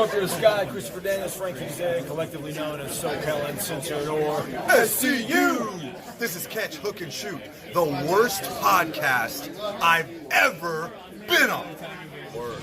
Scorpio Sky, Christopher Daniels, Frankie Zay, collectively known as SoCal Uncensored or SCU! This is Catch, Hook, and Shoot, the worst podcast I've ever been on. Word.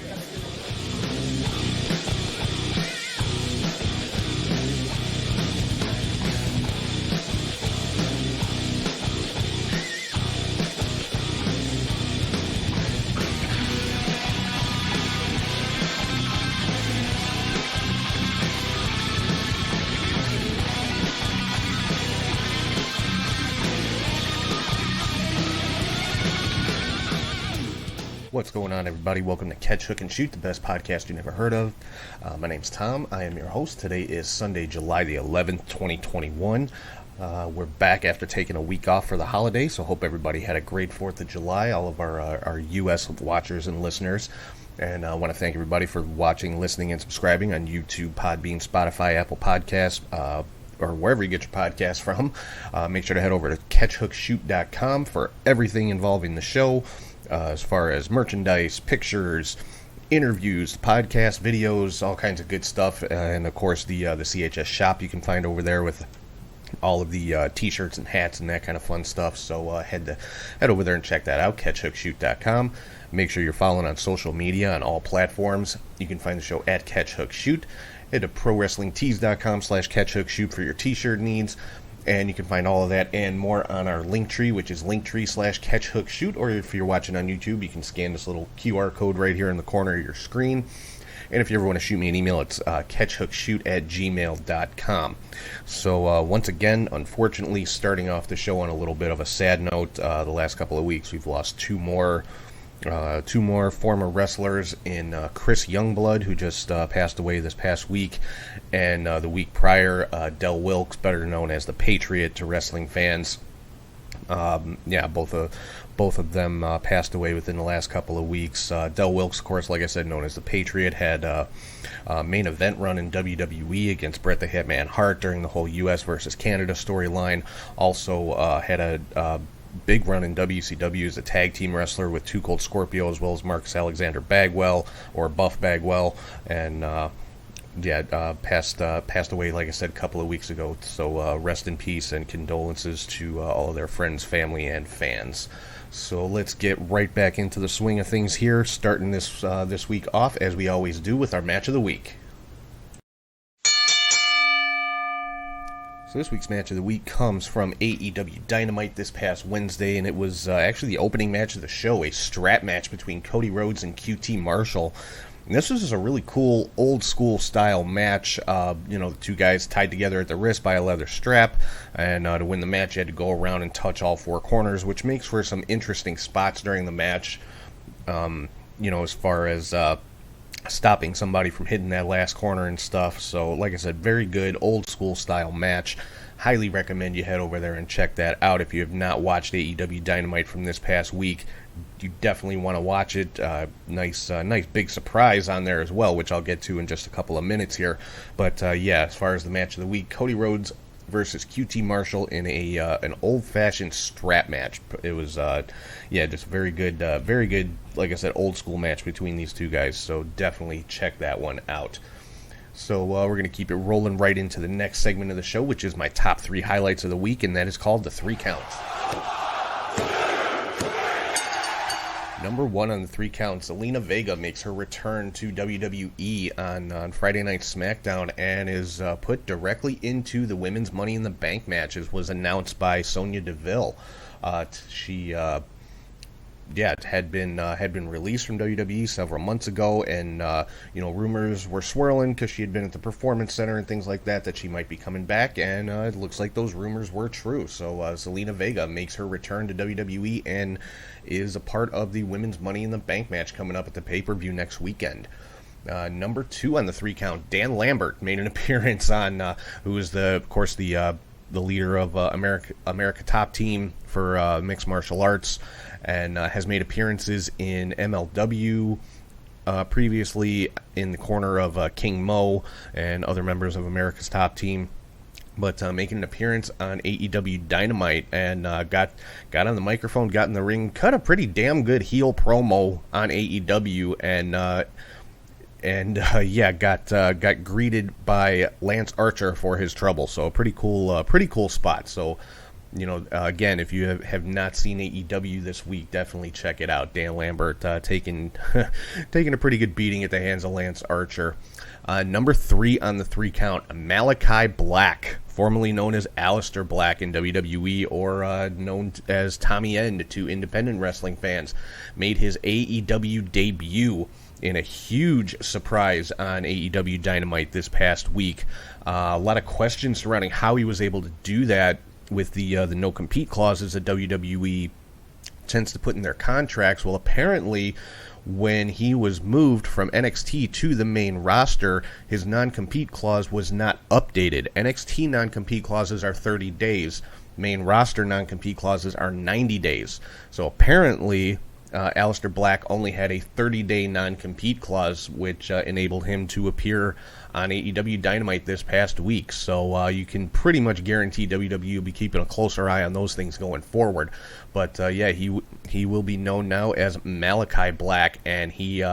What's going on, everybody? Welcome to Catch, Hook, and Shoot, the best podcast you never heard of. My name's Tom. I am your host. Today is Sunday, July the 11th, 2021. We're back after taking a week off for the holiday, so hope everybody had a great 4th of July, all of our U.S. watchers and listeners. And I want to thank everybody for watching, listening, and subscribing on YouTube, Podbean, Spotify, Apple Podcasts, or wherever you get your podcasts from. Make sure to head over to catchhookshoot.com for everything involving the show. As far as merchandise, pictures, interviews, podcasts, videos, all kinds of good stuff, and of course the CHS shop you can find over there with all of the t-shirts and hats and that kind of fun stuff. So head over there and check that out, catchhookshoot.com. Make sure you're following on social media on all platforms. You can find the show at catchhookshoot. Head to prowrestlingtees.com/catchhookshoot for your t-shirt needs. And you can find all of that and more on our Linktree, which is linktree/catchhookshoot. Or if you're watching on YouTube, you can scan this little QR code right here in the corner of your screen. And if you ever want to shoot me an email, it's catchhookshoot@gmail.com. So once again, unfortunately, starting off the show on a little bit of a sad note, the last couple of weeks we've lost two more former wrestlers in Chris Youngblood, who just passed away this past week, and the week prior, Del Wilkes, better known as the Patriot to wrestling fans. Both of them passed away within the last couple of weeks. Del Wilkes, of course, like I said, known as the Patriot, had a main event run in WWE against Bret the Hitman Hart during the whole U.S. versus Canada storyline. Also had a big run in WCW as a tag team wrestler with Too Cold Scorpio, as well as Marcus Alexander Bagwell, or Buff Bagwell, and passed away, like I said, a couple of weeks ago. So rest in peace and condolences to all of their friends, family, and fans. So let's get right back into the swing of things here, starting this week off, as we always do, with our match of the week. So this week's match of the week comes from AEW Dynamite this past Wednesday, and it was actually the opening match of the show, a strap match between Cody Rhodes and QT Marshall. And this was just a really cool, old-school style match. The two guys tied together at the wrist by a leather strap, and to win the match, you had to go around and touch all four corners, which makes for some interesting spots during the match, as far as stopping somebody from hitting that last corner and stuff. So, like I said, very good old-school style match. Highly recommend you head over there and check that out. If you have not watched AEW Dynamite from this past week, you definitely want to watch it. Nice big surprise on there as well, which I'll get to in just a couple of minutes here. But as far as the match of the week, Cody Rhodes versus QT Marshall in an old-fashioned strap match. It was just very good, like I said, old-school match between these two guys. So definitely check that one out. So we're going to keep it rolling right into the next segment of the show, which is my top 3 highlights of the week, and that is called the 3 Count. Number 1 on the 3 Count, Zelina Vega makes her return to WWE on Friday Night Smackdown and is put directly into the Women's Money in the Bank match, as was announced by Sonya Deville. She had been released from WWE several months ago, and rumors were swirling because she had been at the Performance Center and things like that she might be coming back, and it looks like those rumors were true. So Zelina Vega makes her return to WWE and is a part of the Women's Money in the Bank match coming up at the pay-per-view next weekend. Number 2 on the 3 Count, Dan Lambert made an appearance on who is the leader of America Top Team for mixed martial arts, and has made appearances in MLW previously in the corner of King Mo and other members of America's Top Team. but making an appearance on AEW Dynamite, and got on the microphone, got in the ring, cut a pretty damn good heel promo on AEW, and and got greeted by Lance Archer for his trouble. So a pretty cool spot. So, again, if you have not seen AEW this week, definitely check it out. Dan Lambert taking a pretty good beating at the hands of Lance Archer. Number 3 on the 3 count, Malakai Black, formerly known as Aleister Black in WWE, or known as Tommy End to independent wrestling fans, made his AEW debut in a huge surprise on AEW Dynamite this past week. A lot of questions surrounding how he was able to do that with the no-compete clauses that WWE tends to put in their contracts. Well, apparently, when he was moved from NXT to the main roster, his non-compete clause was not updated. NXT non-compete clauses are 30 days. Main roster non-compete clauses are 90 days. So apparently, Aleister Black only had a 30-day non-compete clause, which enabled him to appear on AEW Dynamite this past week. So you can pretty much guarantee WWE will be keeping a closer eye on those things going forward. But he will be known now as Malakai Black, and he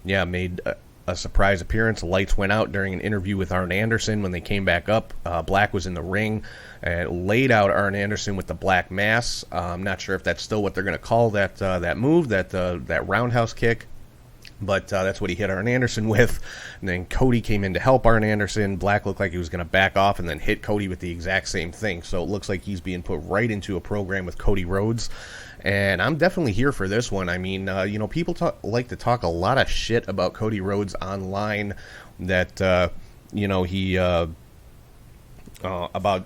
made a surprise appearance. Lights went out during an interview with Arn Anderson when they came back up. Black was in the ring and laid out Arn Anderson with the Black Mass. I'm not sure if that's still what they're going to call that move, that roundhouse kick. But that's what he hit Arn Anderson with. And then Cody came in to help Arn Anderson. Black looked like he was going to back off and then hit Cody with the exact same thing. So it looks like he's being put right into a program with Cody Rhodes. And I'm definitely here for this one. I mean, people like to talk a lot of shit about Cody Rhodes online, that, he... about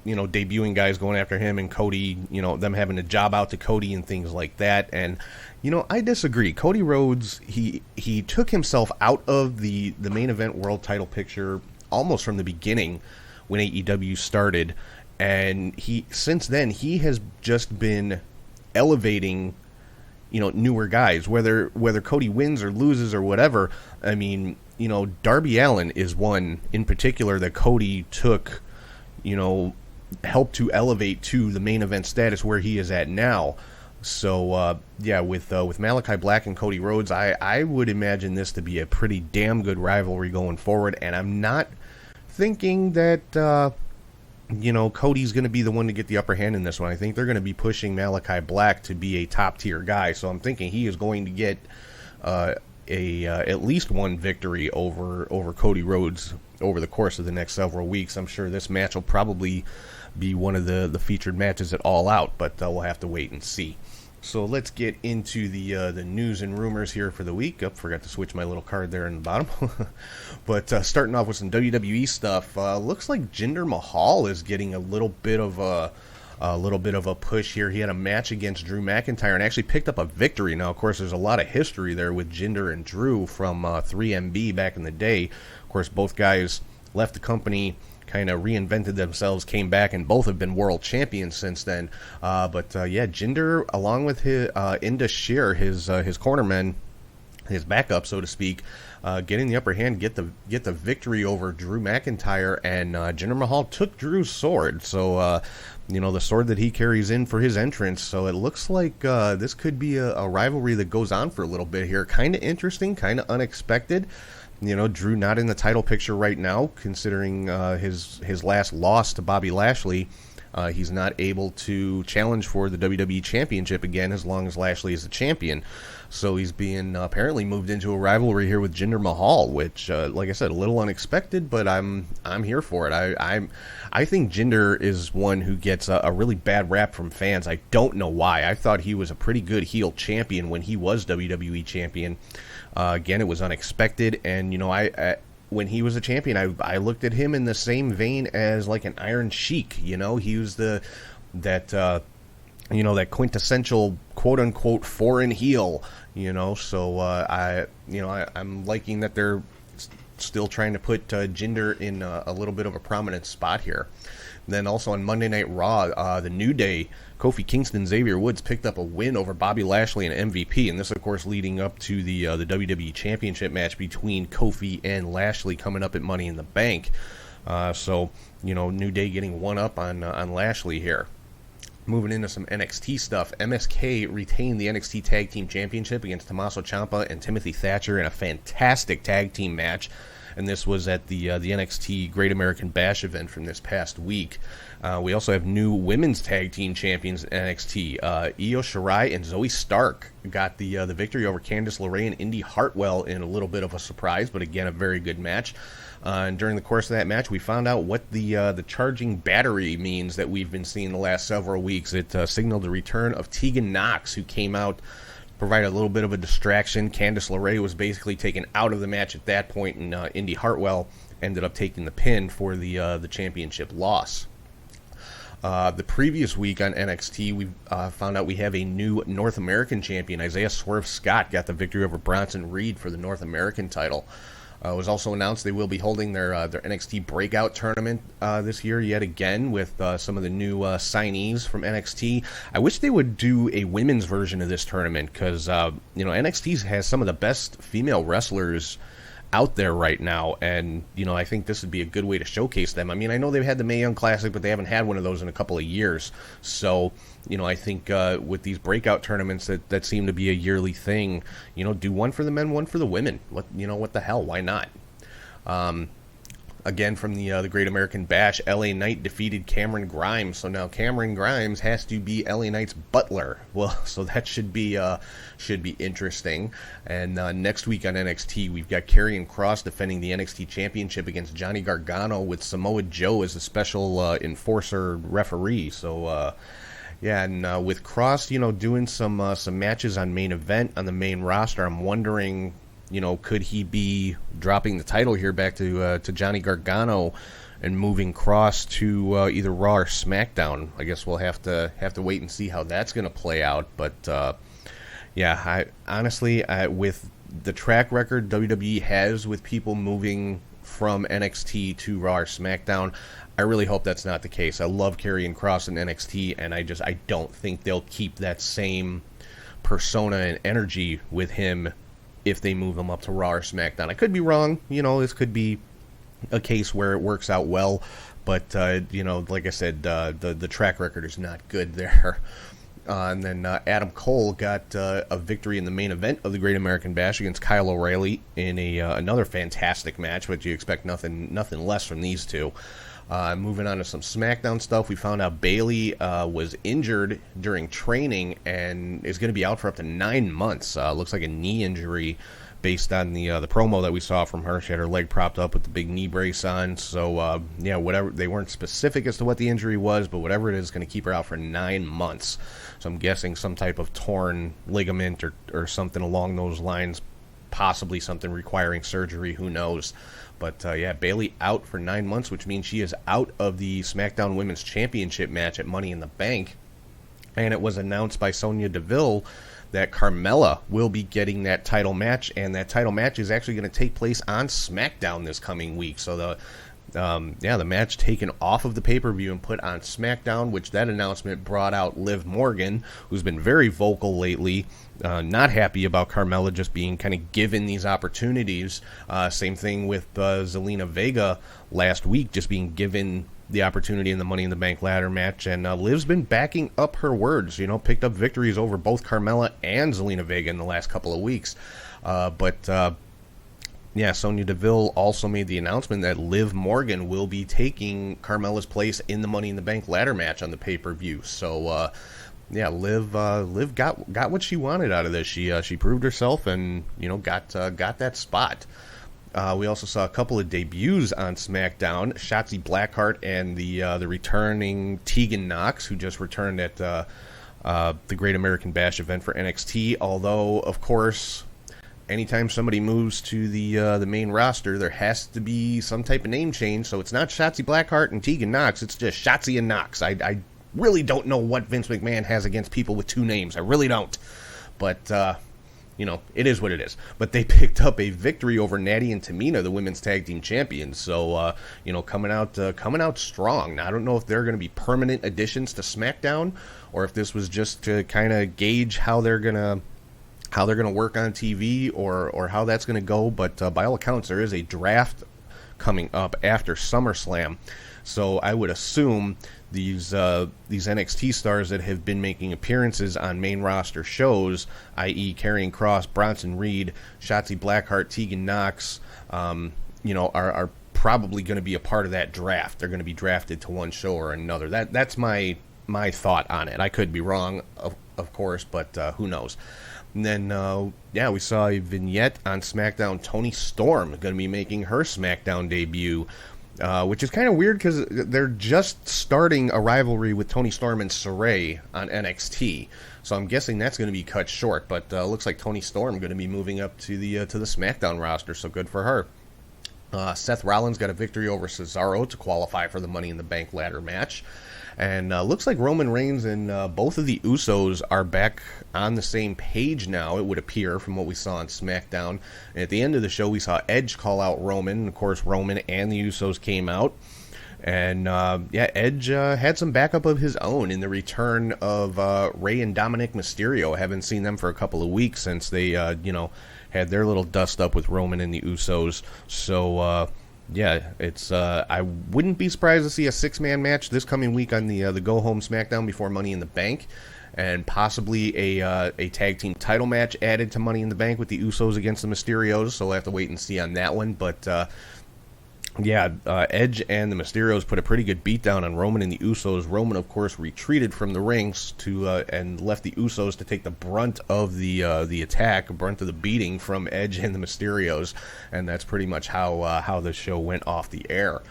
debuting guys going after him and Cody, them having to job out to Cody and things like that. And I disagree. Cody Rhodes, he took himself out of the main event world title picture almost from the beginning when AEW started, and since then he has just been elevating newer guys, whether Cody wins or loses or whatever. I mean, Darby Allin is one in particular that Cody took, helped to elevate to the main event status where he is at now. So, with Malakai Black and Cody Rhodes, I would imagine this to be a pretty damn good rivalry going forward, and I'm not thinking that, Cody's going to be the one to get the upper hand in this one. I think they're going to be pushing Malakai Black to be a top-tier guy, so I'm thinking he is going to get at least one victory over Cody Rhodes over the course of the next several weeks. I'm sure this match will probably be one of the featured matches at All Out, but we'll have to wait and see. So let's get into the news and rumors here for the week. Forgot to switch my little card there in the bottom. But starting off with some WWE stuff, looks like Jinder Mahal is getting a little bit of a push here. He had a match against Drew McIntyre and actually picked up a victory. Now, of course, there's a lot of history there with Jinder and Drew from 3MB back in the day. Of course, both guys left the company, kind of reinvented themselves, came back, and both have been world champions since then. Jinder, along with his Indus Sher, his cornerman, his backup, so to speak, getting the upper hand, get the victory over Drew McIntyre, and Jinder Mahal took Drew's sword. So, the sword that he carries in for his entrance. So it looks like this could be a rivalry that goes on for a little bit here. Kind of interesting, kind of unexpected. Drew not in the title picture right now, considering his last loss to Bobby Lashley. He's not able to challenge for the WWE Championship again as long as Lashley is the champion. So he's being apparently moved into a rivalry here with Jinder Mahal, which, like I said, a little unexpected, but I'm here for it. I think Jinder is one who gets a really bad rap from fans. I don't know why. I thought he was a pretty good heel champion when he was WWE champion. Again, it was unexpected, and when he was a champion, I looked at him in the same vein as like an Iron Sheik. He was that quintessential quote unquote foreign heel. So I'm liking that they're still trying to put Jinder in a little bit of a prominent spot here. Then also on Monday Night Raw, the New Day, Kofi Kingston, Xavier Woods picked up a win over Bobby Lashley and MVP, and this, of course, leading up to the WWE Championship match between Kofi and Lashley coming up at Money in the Bank. New Day getting one up on Lashley here. Moving into some NXT stuff, MSK retained the NXT Tag Team Championship against Tommaso Ciampa and Timothy Thatcher in a fantastic tag team match. And this was at the NXT Great American Bash event from this past week. We also have new women's tag team champions in NXT. Io Shirai and Zoe Stark got the victory over Candice LeRae and Indy Hartwell in a little bit of a surprise, but again, a very good match. And during the course of that match, we found out what the charging battery means that we've been seeing the last several weeks. It signaled the return of Tegan Nox, who came out, provided a little bit of a distraction. Candice LeRae was basically taken out of the match at that point, and Indy Hartwell ended up taking the pin for the championship loss. The previous week on NXT, we found out we have a new North American champion. Isaiah Swerve Scott got the victory over Bronson Reed for the North American title. It was also announced they will be holding their NXT Breakout Tournament this year yet again with some of the new signees from NXT. I wish they would do a women's version of this tournament because NXT has some of the best female wrestlers out there right now, and I think this would be a good way to showcase them. I mean, I know they've had the Mae Young Classic, but they haven't had one of those in a couple of years. So I think with these breakout tournaments that seem to be a yearly thing, do one for the men, one for the women. What the hell? Why not? Again, from the Great American Bash, LA Knight defeated Cameron Grimes. So now Cameron Grimes has to be LA Knight's butler. Well, so that should be interesting. And next week on NXT, we've got Karrion Kross defending the NXT Championship against Johnny Gargano with Samoa Joe as a special enforcer referee. So and with Kross, doing some matches on main event on the main roster, I'm wondering, could he be dropping the title here back to Johnny Gargano and moving Kross to either Raw or SmackDown? I guess we'll have to wait and see how that's going to play out. But I honestly, with the track record WWE has with people moving from NXT to Raw or SmackDown, I really hope that's not the case. I love Karrion Kross in NXT, and I don't think they'll keep that same persona and energy with him if they move him up to Raw or SmackDown. I could be wrong. This could be a case where it works out well, but like I said, the track record is not good there. And then Adam Cole got a victory in the main event of the Great American Bash against Kyle O'Reilly in another fantastic match, but you expect nothing less from these two. Moving on to some SmackDown stuff, we found out Bayley was injured during training and is going to be out for up to 9 months. Looks like a knee injury based on the promo that we saw from her. She had her leg propped up with the big knee brace on. So, whatever. They weren't specific as to what the injury was, but whatever it is going to keep her out for 9 months. So I'm guessing some type of torn ligament or something along those lines, possibly something requiring surgery. Who knows? But, Bayley out for 9 months, which means she is out of the SmackDown Women's Championship match at Money in the Bank. And it was announced by Sonya Deville that Carmella will be getting that title match, and that title match is actually going to take place on SmackDown this coming week. So the match taken off of the pay-per-view and put on SmackDown, which that announcement brought out Liv Morgan, who's been very vocal lately, not happy about Carmella just being kind of given these opportunities. Same thing with Zelina Vega last week, just being given the opportunity in the Money in the Bank ladder match, and Liv's been backing up her words, picked up victories over both Carmella and Zelina Vega in the last couple of weeks. Sonya Deville also made the announcement that Liv Morgan will be taking Carmella's place in the Money in the Bank ladder match on the pay-per-view. So, Liv got what she wanted out of this. She proved herself and, got that spot. We also saw a couple of debuts on SmackDown. Shotzi Blackheart and the returning Tegan Nox, who just returned at the Great American Bash event for NXT. Although, of course, anytime somebody moves to the main roster, there has to be some type of name change. So it's not Shotzi Blackheart and Tegan Nox. It's just Shotzi and Nox. I really don't know what Vince McMahon has against people with two names. I really don't. But it is what it is. But they picked up a victory over Natty and Tamina, the women's tag team champions. So, coming out strong. Now, I don't know if they're going to be permanent additions to SmackDown, or if this was just to kind of gauge how they're gonna work on TV, or how that's gonna go. But by all accounts, there is a draft coming up after SummerSlam. So I would assume these NXT stars that have been making appearances on main roster shows, i.e. Karrion Kross, Bronson Reed, Shotzi Blackheart, Tegan Knox, are probably going to be a part of that draft. They're going to be drafted to one show or another. That's my thought on it. I could be wrong, of course, but who knows. And then, we saw a vignette on SmackDown. Toni Storm going to be making her SmackDown debut, which is kind of weird because they're just starting a rivalry with Toni Storm and Sarray on NXT. So I'm guessing that's going to be cut short. But looks like Toni Storm going to be moving up to the SmackDown roster. So good for her. Seth Rollins got a victory over Cesaro to qualify for the Money in the Bank ladder match. And looks like Roman Reigns and both of the Usos are back on the same page now, it would appear, from what we saw on SmackDown. And at the end of the show, we saw Edge call out Roman. And of course, Roman and the Usos came out. And, Edge had some backup of his own in the return of Rey and Dominic Mysterio. I haven't seen them for a couple of weeks since they, had their little dust-up with Roman and the Usos. So, it's I wouldn't be surprised to see a six-man match this coming week on the Go Home SmackDown before Money in the Bank, and possibly a tag team title match added to Money in the Bank with the Usos against the Mysterios. So we'll have to wait and see on that one. But Edge and the Mysterios put a pretty good beatdown on Roman and the Usos. Roman, of course, retreated from the rings and left the Usos to take the brunt of the attack, brunt of the beating from Edge and the Mysterios, and that's pretty much how the show went off the air.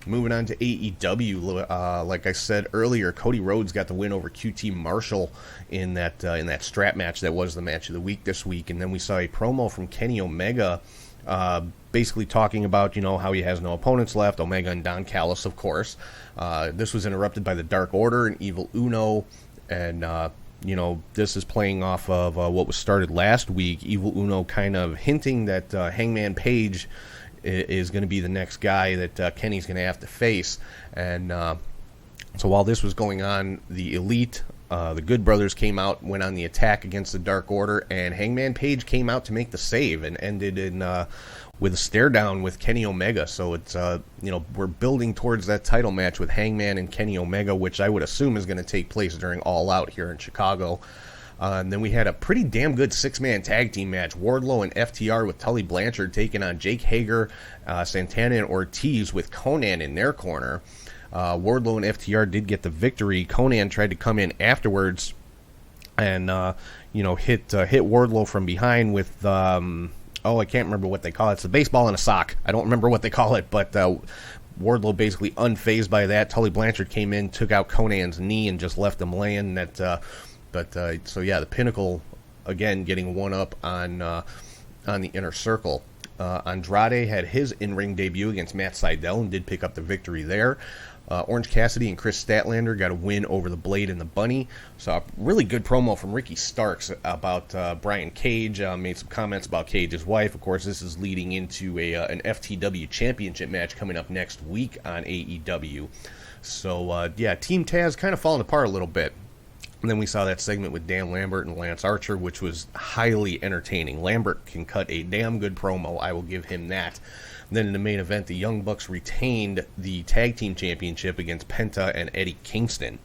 Moving on to AEW, like I said earlier, Cody Rhodes got the win over QT Marshall in that strap match that was the match of the week this week, and then we saw a promo from Kenny Omega. Basically talking about, how he has no opponents left, Omega and Don Callis, of course. This was interrupted by the Dark Order and Evil Uno, and, this is playing off of what was started last week. Evil Uno kind of hinting that Hangman Page is going to be the next guy that Kenny's going to have to face. And so while this was going on, the Elite, the Good Brothers came out, went on the attack against the Dark Order, and Hangman Page came out to make the save and ended in with a stare down with Kenny Omega. So it's we're building towards that title match with Hangman and Kenny Omega, which I would assume is going to take place during All Out here in Chicago. And then we had a pretty damn good six-man tag team match. Wardlow and FTR with Tully Blanchard taking on Jake Hager, Santana, and Ortiz with Conan in their corner. Wardlow and FTR did get the victory. Conan tried to come in afterwards and hit Wardlow from behind with I can't remember what they call it. It's the baseball in a sock. I don't remember what they call it, but Wardlow basically unfazed by that. Tully Blanchard came in, took out Conan's knee, and just left him laying. The Pinnacle again getting one up on the Inner Circle. Andrade had his in-ring debut against Matt Sydal and did pick up the victory there. Orange Cassidy and Chris Statlander got a win over the Blade and the Bunny. So a really good promo from Ricky Starks about Brian Cage. Made some comments about Cage's wife. Of course, this is leading into an FTW championship match coming up next week on AEW. So, Team Taz kind of falling apart a little bit. And then we saw that segment with Dan Lambert and Lance Archer, which was highly entertaining. Lambert can cut a damn good promo. I will give him that. And then in the main event, the Young Bucks retained the Tag Team Championship against Penta and Eddie Kingston.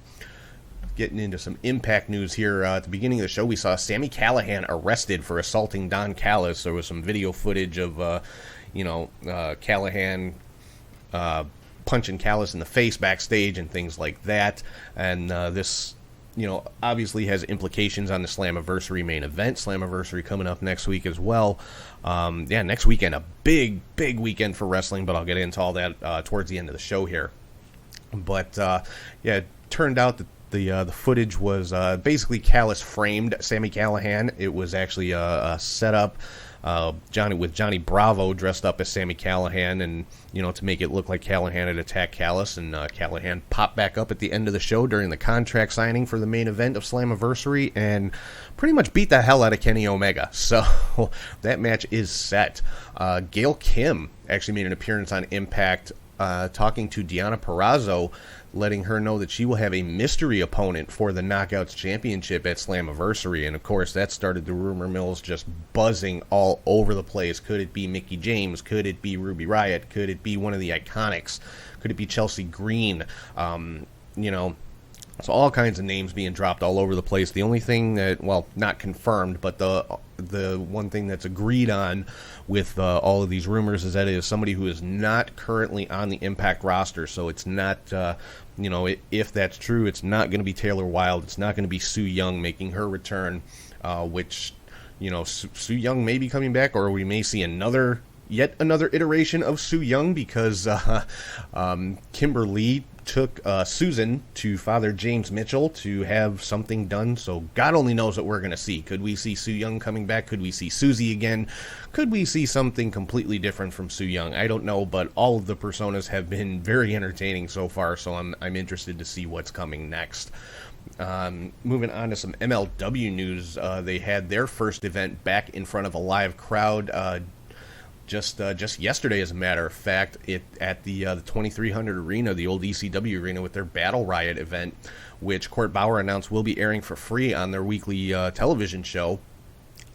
Getting into some Impact news here. At the beginning of the show, we saw Sami Callihan arrested for assaulting Don Callis. There was some video footage of, Callihan punching Callis in the face backstage and things like that. And this obviously has implications on the Slammiversary main event. Slammiversary coming up next week as well. Next weekend, a big weekend for wrestling, but I'll get into all that towards the end of the show here. But, it turned out that the footage was basically Callis framed Sami Callihan. It was actually a setup. Johnny Bravo dressed up as Sami Callihan, and to make it look like Callihan had attacked Callis, and Callihan popped back up at the end of the show during the contract signing for the main event of Slammiversary and pretty much beat the hell out of Kenny Omega. So that match is set. Gail Kim actually made an appearance on Impact, talking to Deonna Purrazzo, letting her know that she will have a mystery opponent for the Knockouts Championship at Slammiversary. And, of course, that started the rumor mills just buzzing all over the place. Could it be Mickie James? Could it be Ruby Riott? Could it be one of the Iconics? Could it be Chelsea Green? So all kinds of names being dropped all over the place. The only thing that, well, not confirmed, but the one thing that's agreed on with all of these rumors is that it is somebody who is not currently on the Impact roster. So it's not, if that's true, it's not going to be Taylor Wilde. It's not going to be Su Yung making her return, which, Su Yung may be coming back, or we may see yet another iteration of Su Yung, because Kimberly took Susan to Father James Mitchell to have something done, so God only knows what we're going to see. Could we see Su Yung coming back? Could we see Susie again? Could we see something completely different from Su Yung? I don't know, but all of the personas have been very entertaining so far, so I'm interested to see what's coming next. Moving on to some MLW news, they had their first event back in front of a live crowd just yesterday, as a matter of fact, at the 2300 Arena, the old ECW arena, with their Battle Riot event, which Court Bauer announced will be airing for free on their weekly television show.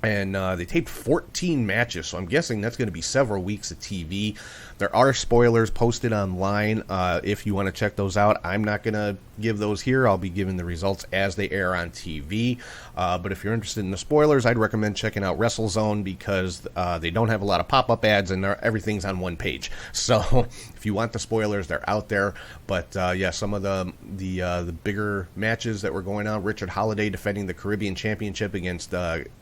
And they taped 14 matches, so I'm guessing that's going to be several weeks of TV. There are spoilers posted online if you want to check those out. I'm not going to give those here. I'll be giving the results as they air on TV. But if you're interested in the spoilers, I'd recommend checking out WrestleZone, because they don't have a lot of pop-up ads and everything's on one page. So if you want the spoilers, they're out there. But some of the bigger matches that were going on: Richard Holiday defending the Caribbean Championship against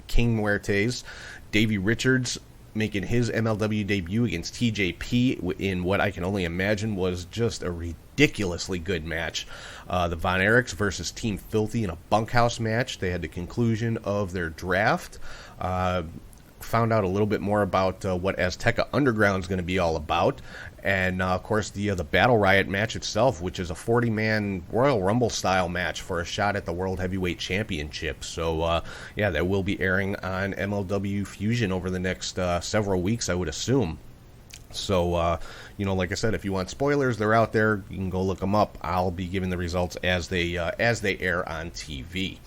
King Muertes, Davey Richards making his MLW debut against TJP in what I can only imagine was just a ridiculously good match. The Von Erichs versus Team Filthy in a bunkhouse match. They had the conclusion of their draft. Found out a little bit more about what Azteca Underground is going to be all about. And, of course, the Battle Riot match itself, which is a 40-man Royal Rumble-style match for a shot at the World Heavyweight Championship. So, that will be airing on MLW Fusion over the next several weeks, I would assume. So, like I said, if you want spoilers, they're out there. You can go look them up. I'll be giving the results as they air on TV.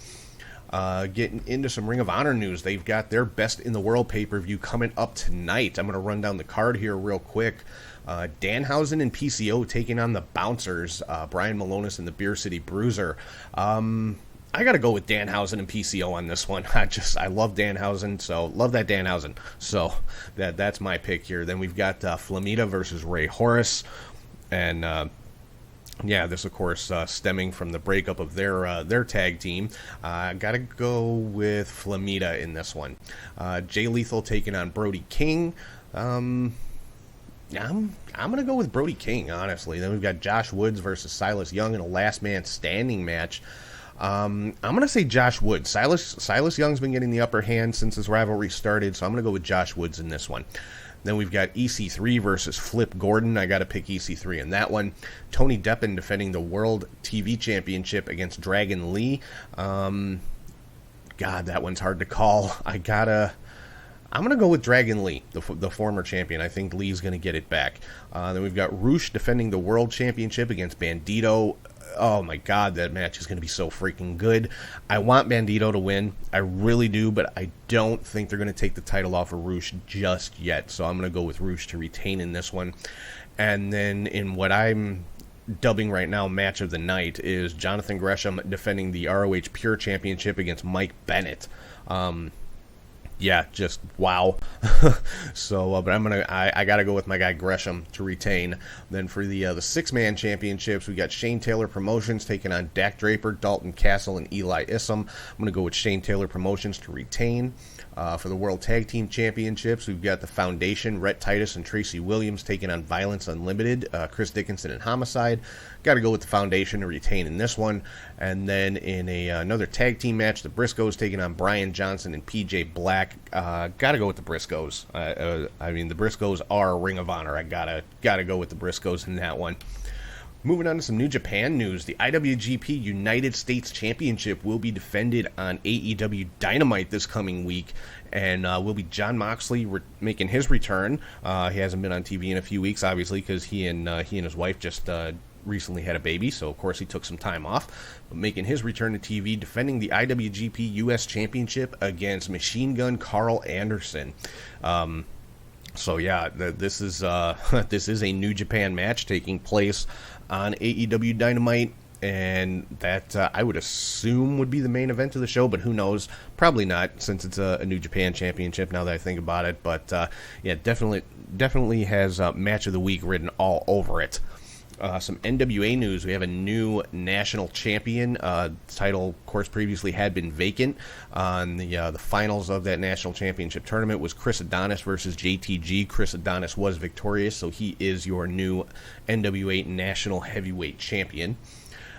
Getting into some Ring of Honor news, they've got their Best in the World pay-per-view coming up tonight. I'm going to run down the card here real quick. Danhausen and PCO taking on the Bouncers, Brian Malonis and the Beer City Bruiser. I got to go with Danhausen and PCO on this one. I love Danhausen, so love that Danhausen. So that's my pick here. Then we've got Flamita versus Ray Horace, and this, of course, stemming from the breakup of their tag team. Gotta go with Flamita in this one. Jay Lethal taking on Brody King. I'm gonna go with Brody King, honestly. Then we've got Josh Woods versus Silas Young in a last man standing match. I'm gonna say Josh Woods. Silas Young's been getting the upper hand since this rivalry started, so I'm gonna go with Josh Woods in this one. Then we've got EC3 versus Flip Gordon. I got to pick EC3 in that one. Tony Deppen defending the World TV Championship against Dragon Lee. God, that one's hard to call. I'm going to go with Dragon Lee, the former champion. I think Lee's going to get it back. Then we've got Roosh defending the World Championship against Bandito. Oh my God, that match is going to be so freaking good. I want Bandito to win. I really do, but I don't think they're going to take the title off of Roosh just yet. So I'm going to go with Roosh to retain in this one. And then in what I'm dubbing right now match of the night is Jonathan Gresham defending the ROH Pure Championship against Mike Bennett. Just wow. So, but I gotta go with my guy Gresham to retain. Then for the 6-man championships, we got Shane Taylor Promotions taking on Dak Draper, Dalton Castle, and Eli Issam. I'm gonna go with Shane Taylor Promotions to retain. For the World Tag Team Championships, we've got the Foundation, Rhett Titus and Tracy Williams taking on Violence Unlimited, Chris Dickinson and Homicide. Got to go with the Foundation to retain in this one. And then in another tag team match, the Briscoes taking on Brian Johnson and PJ Black. Got to go with the Briscoes. The Briscoes are Ring of Honor. I gotta go with the Briscoes in that one. Moving on to some New Japan news, the IWGP United States Championship will be defended on AEW Dynamite this coming week, and will be Jon Moxley making his return. He hasn't been on TV in a few weeks, obviously, because he and his wife just recently had a baby, so of course he took some time off. But making his return to TV, defending the IWGP US Championship against Machine Gun Carl Anderson. This is a New Japan match taking place on AEW Dynamite. and that I would assume would be the main event of the show, but who knows? Probably not, since it's a New Japan Championship. Now that I think about it, but yeah, definitely has match of the week written all over it. Some NWA news. We have a new national champion. Title, of course, previously had been vacant. On the finals of that national championship tournament was Chris Adonis versus JTG. Chris Adonis was victorious, so he is your new NWA national heavyweight champion.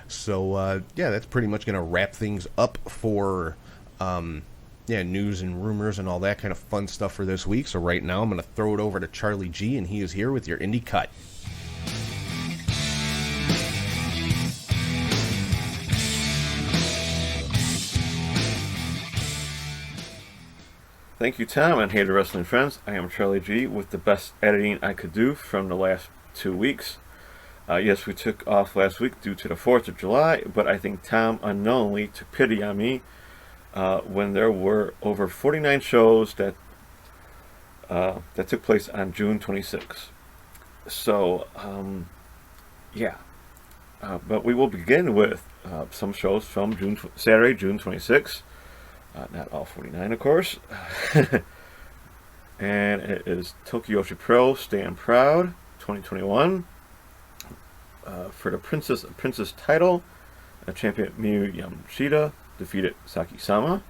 So, yeah, that's pretty much going to wrap things up for news and rumors and all that kind of fun stuff for this week. So right now I'm going to throw it over to Charlie G, and he is here with your Indie Cut. Thank you, Tom, and hey to wrestling friends. I am Charlie G with the best editing I could do from the last 2 weeks. Yes, we took off last week due to the 4th of July, but I think Tom unknowingly took pity on me when there were over 49 shows that took place on June 26th. So, but we will begin with some shows from Saturday, June 26th. Not all 49, of course. And it is Tokiyoshi Pro Stand Proud 2021. For the Princess title, champion Miyu Yamashita defeated Saki-sama.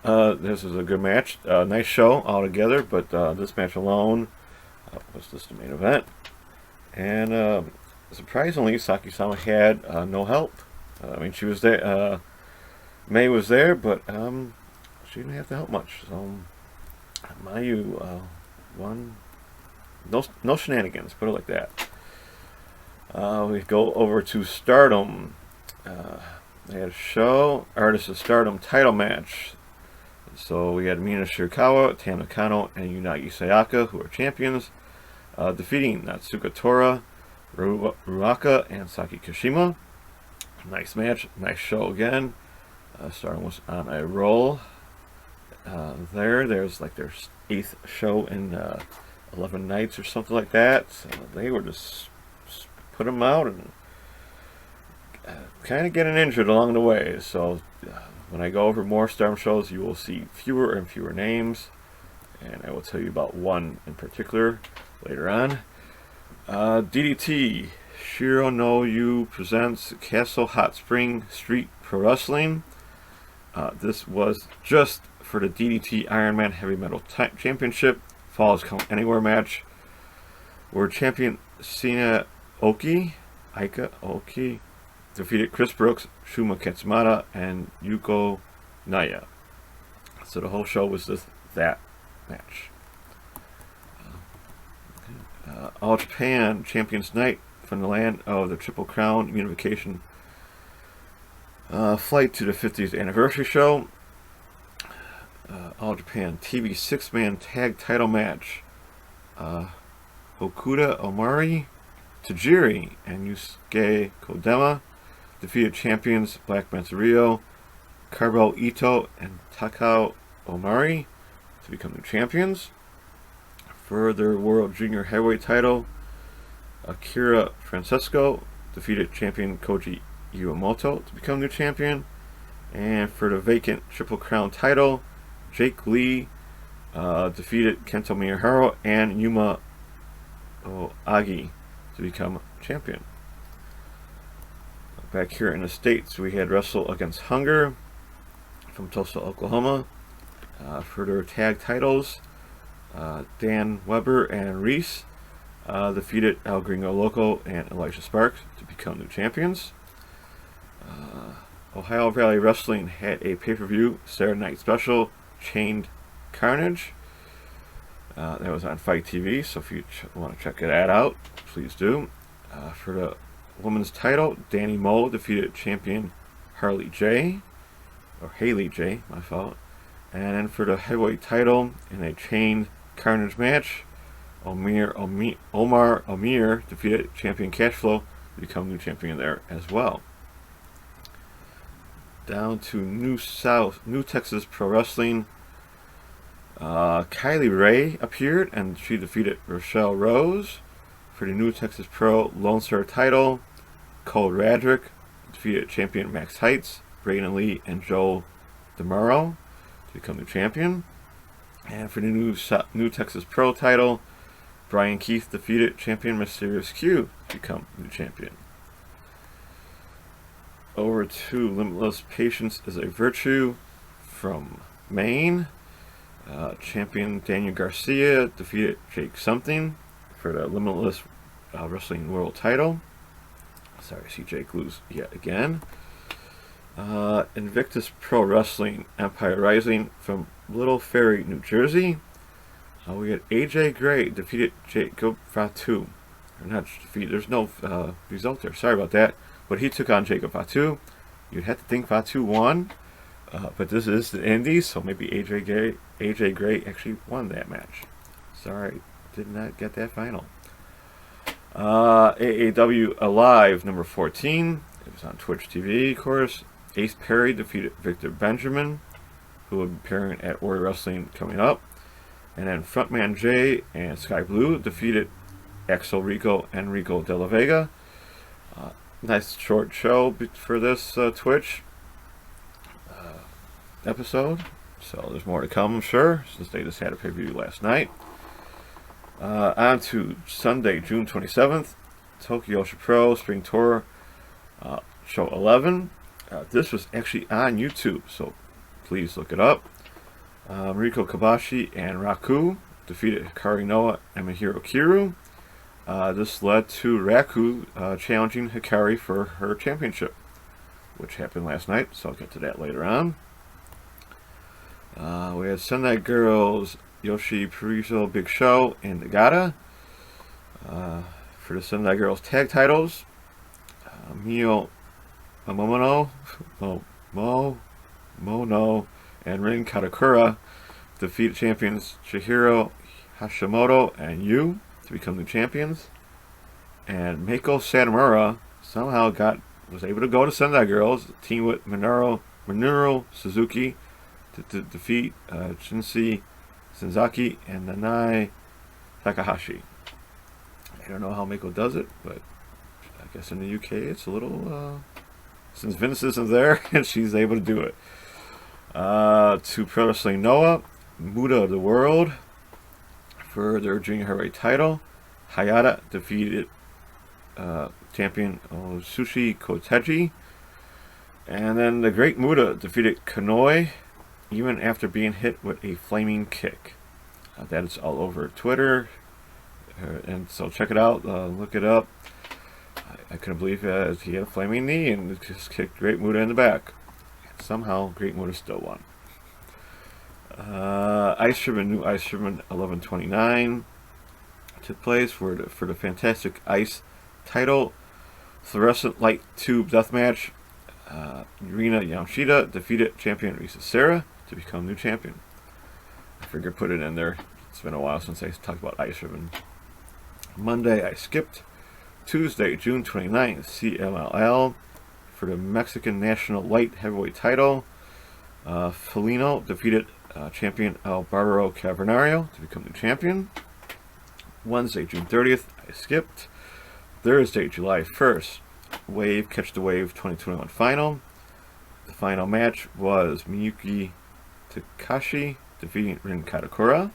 This was a good match. Nice show altogether, but this match alone was just the main event. And surprisingly, Saki-sama had no help. I mean, she was there. May was there, but she didn't have to help much. So Mayu won. No shenanigans, put it like that. We go over to Stardom. They had a show, Artists of Stardom title match. So we had Mina Shirakawa, Tam Nakano, and Unagi Sayaka, who are champions, defeating Natsuka Tora, Ruaka, and Saki Kashima. Nice match, nice show again. Stardom was on a roll. There's like their 8th show in 11 nights or something like that. So they were just put them out and kind of getting injured along the way. So when I go over more Stardom shows, you will see fewer and fewer names, and I will tell you about one in particular later on. DDT Shiro no Yu presents Castle Hot Spring Street Pro Wrestling. This was just for the DDT Ironman Heavy Metal Championship Falls Count Anywhere match, where champion Aika Oki defeated Chris Brooks, Shuma Katsumata, and Yuko Naya. So the whole show was just that match. All Japan Champions Night from the land of the Triple Crown Unification flight to the 50th anniversary show. All Japan TV 6-man tag title match. Hokuda Omari, Tajiri, and Yusuke Kodama defeated champions Black Mansario, Karbo Ito, and Takao Omari to become new champions. For their World Junior Heavyweight title, Akira Francesco defeated champion Koji Iwamoto to become new champion. And for the vacant Triple Crown title, Jake Lee defeated Kento Miyahara and Yuma Agi to become champion. Back here in the States, we had Wrestle Against Hunger from Tulsa, Oklahoma. For their tag titles, Dan Weber and Reese defeated El Gringo Loco and Elijah Sparks to become new champions. Ohio Valley Wrestling had a pay-per-view Saturday Night Special, Chained Carnage. That was on Fight TV, so if you want to check that out, please do. For the women's title, Danny Moe defeated champion Haley J, my fault. And then for the heavyweight title, in a Chained Carnage match, Omar Amir defeated champion Cashflow to become new champion there as well. Down to New Texas Pro Wrestling. Kylie Ray appeared and she defeated Rochelle Rose. For the New Texas Pro Lone Star title, Cole Radrick defeated champion Max Heights, Brayden Lee, and Joe DeMuro to become new champion. And for the new Texas Pro title, Brian Keith defeated champion Mysterious Q to become new champion. Over to Limitless Patience is a Virtue from Maine. Champion Daniel Garcia defeated Jake Something for the Limitless Wrestling World title. Sorry to see Jake lose yet again. Invictus Pro Wrestling Empire Rising from Little Ferry, New Jersey. We had AJ Gray defeated Jacob Fatu. Or not defeat, there's no result there. Sorry about that. But he took on Jacob Fatu. You'd have to think Fatu won. But this is the Indies, so maybe AJ Gray actually won that match. Sorry, did not get that final. AAW Alive number 14. It was on Twitch TV, of course. Ace Perry defeated Victor Benjamin, who will be appearing at Warrior Wrestling coming up. And then Frontman Jay and Sky Blue defeated Axel Rico and Rico De La Vega. Nice short show for this Twitch episode. So there's more to come, I'm sure, since they just had a pay-per-view last night. On to Sunday, June 27th, Tokyo Pro Spring Tour Show 11. This was actually on YouTube, so please look it up. Riko Kobashi and Raku defeated Hikari Noa and Mahiro Kiru. This led to Raku challenging Hikari for her championship, which happened last night, so I'll get to that later on. We had Sendai Girls, Yoshi Parizo, Big Show, and Nagata. For the Sendai Girls tag titles, Mio Momono, Mono, and Rin Katakura defeated champions Chihiro Hashimoto and Yu to become the champions. And Meiko Satomura somehow was able to go to Sendai Girls, team with Minoru Suzuki to defeat Shinsei Senzaki and Nanai Takahashi. I don't know how Meiko does it, but I guess in the UK it's a little since Vince isn't there and she's able to do it. To Pro Wrestling Noah, Muda of the World for their junior heavyweight title. Hayata defeated champion Sushi Koteji. And then the Great Muda defeated Kanoi even after being hit with a flaming kick. That is all over Twitter. And so check it out, look it up. I couldn't believe he had a flaming knee and just kicked Great Muda in the back. Somehow, Great Muda still won. Ice Ribbon, new Ice Ribbon 1129 took place for the Fantastic Ice title. Fluorescent Light Tube Deathmatch. Yurina Yamashita defeated champion Risa Serra to become new champion. I figured put it in there. It's been a while since I talked about Ice Ribbon. Monday I skipped. Tuesday, June 29th, CMLL for the Mexican National Light Heavyweight title. Felino defeated champion El Barbaro Cavernario to become the champion. Wednesday, June 30th, I skipped. Thursday, July 1st, Wave Catch the Wave 2021 final. The final match was Miyuki Takashi defeating Rin Katakura.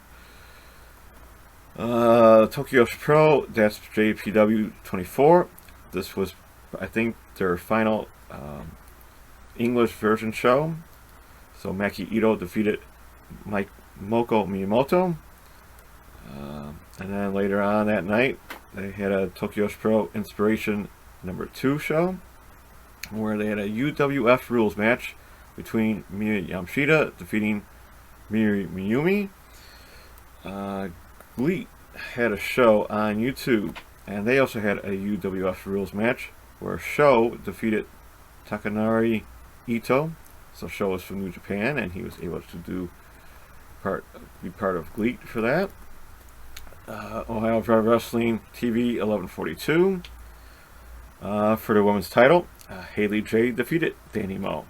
Tokyo Pro, that's NJPW 24. This was, I think, their final English version show. So Maki Ito defeated Moko Miyamoto. And then later on that night, they had a Tokyo Pro Inspiration number 2 show, where they had a UWF rules match between Miya Yamashita defeating Miri Miyumi. Glee had a show on YouTube, and they also had a UWF rules match where Sho defeated Takanori Ito. So Sho was from New Japan, and he was able to be part of Glee for that. Ohio Pro Wrestling TV 1142 for the women's title. Haley J defeated Danny Mo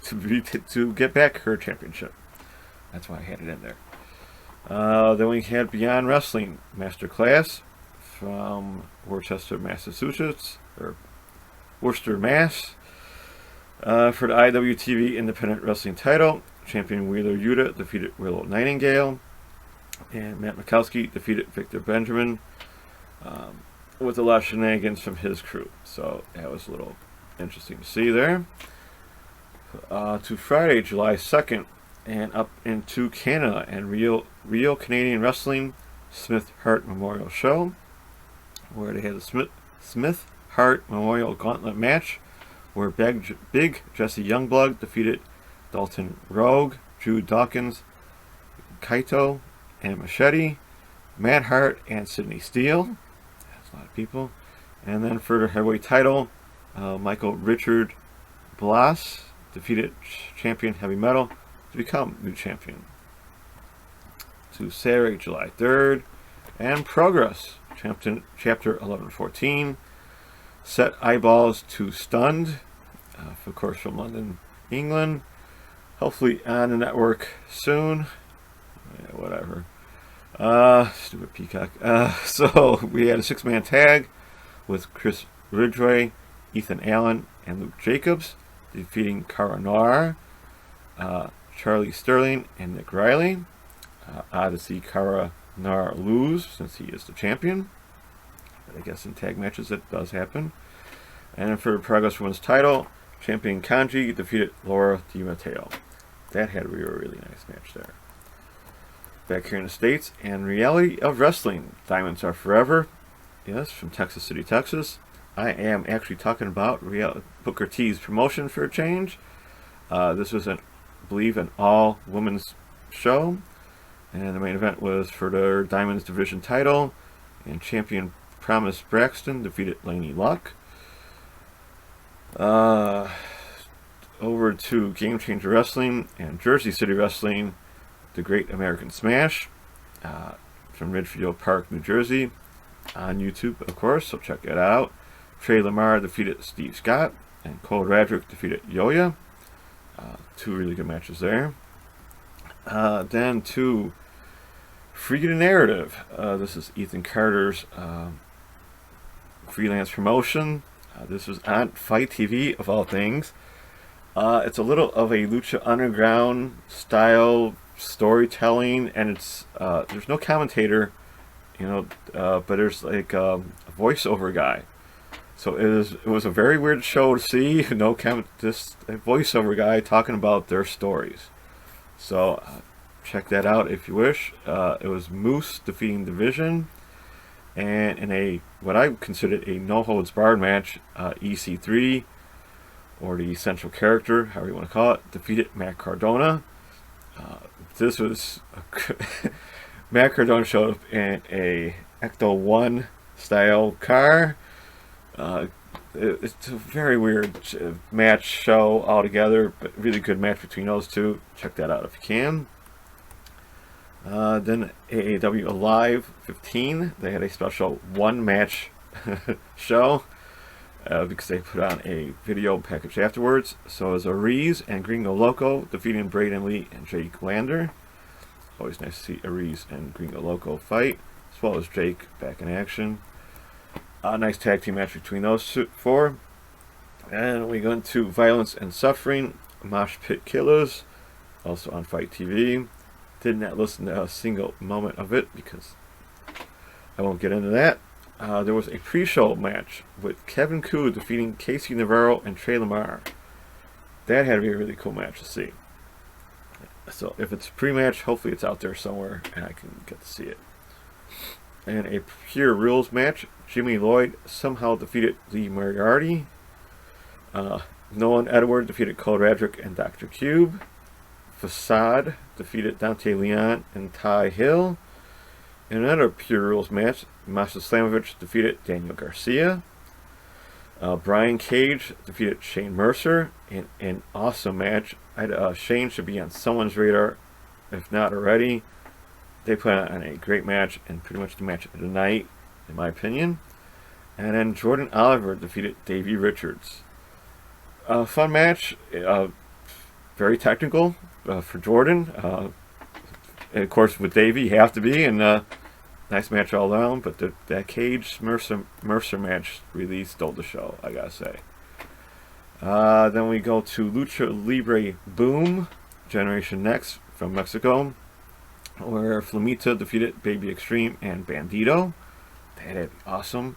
to get back her championship. That's why I had it in there. Then we had Beyond Wrestling Masterclass from Worcester, Massachusetts, or Worcester, Mass. For the IWTV Independent Wrestling title, champion Wheeler Yuta defeated Willow Nightingale, and Matt Mikowski defeated Victor Benjamin with a lot of shenanigans from his crew. So that was a little interesting to see there. To Friday, July 2nd, and up into Canada and Rio Canadian Wrestling Smith Hart Memorial Show, where they had a Smith Hart Memorial Gauntlet match, where Big Jesse Youngblood defeated Dalton Rogue, Drew Dawkins, Kaito, and Machete, Matt Hart, and Sidney Steele. That's a lot of people. And then for the heavyweight title, Michael Richard Blas defeated champion Heavy Metal to become new champion. To Saturday, July 3rd, and Progress, chapter 1114, Set Eyeballs to Stunned, of course from London, England. Hopefully on the network soon. Yeah, whatever. Stupid Peacock. So we had a 6-man tag with Chris Ridgway, Ethan Allen, and Luke Jacobs, defeating Cara Noir, Charlie Sterling, and Nick Riley. Odd to see Cara Noir lose since he is the champion. But I guess in tag matches it does happen. And for Progress Women's title, champion Kanji defeated Laura Di Matteo. That had to be a really nice match there. Back here in the States, and Reality of Wrestling, Diamonds Are Forever. Yes, from Texas City, Texas. I am actually talking about Booker T's promotion for a change. This was, I believe, an all-women's show. And the main event was for their Diamonds Division title. And champion Promise Braxton defeated Laney Luck. Over to Game Changer Wrestling and Jersey City Wrestling, The Great American Smash, from Ridgefield Park, New Jersey, on YouTube, of course, so check it out. Trey Lamar defeated Steve Scott, and Cole Radrick defeated Yoya. Two really good matches there. Then to Freaking the Narrative. This is Ethan Carter's freelance promotion. This was on Fight TV, of all things. It's a little of a Lucha Underground style storytelling, and it's there's no commentator, but there's like a voiceover guy. So it was a very weird show to see. Just a voiceover guy talking about their stories. So check that out if you wish. It was Moose defeating Division, and in what I considered a no holds barred match, EC3, or the Essential Character, however you want to call it, defeated Matt Cardona. This was Matt Cardona showed up in a Ecto 1 style car. It's a very weird match show altogether, but really good match between those two. Check that out if you can. Then AAW Alive 15, they had a special one-match show because they put on a video package afterwards. So it was Aries and Gringo Loco defeating Braden Lee and Jake Lander. Always nice to see Aries and Gringo Loco fight, as well as Jake back in action. A nice tag team match between those four. And we go into Violence and Suffering, Mosh Pit Killers, also on Fight TV. Did not listen to a single moment of it because I won't get into that. There was a pre-show match with Kevin Koo defeating Casey Navarro and Trey Lamar. That had to be a really cool match to see. So if it's pre-match, hopefully it's out there somewhere and I can get to see it. And a Pure Rules match, Jimmy Lloyd somehow defeated Lee Moriarty. Nolan Edward defeated Cole Radrick and Dr. Cube. Facade defeated Dante Leon and Ty Hill. In another Pure Rules match, Masha Slamovich defeated Daniel Garcia. Brian Cage defeated Shane Mercer in an awesome match. Shane should be on someone's radar, if not already. They put on a great match, and pretty much the match of the night, in my opinion. And then Jordan Oliver defeated Davey Richards. Fun match, very technical for Jordan. And of course, with Davey, you have to be, and nice match all around. But that Cage Mercer match really stole the show, I gotta say. Then we go to Lucha Libre Boom, Generation Next from Mexico, where Flamita defeated Baby Extreme and Bandito. That'd be awesome.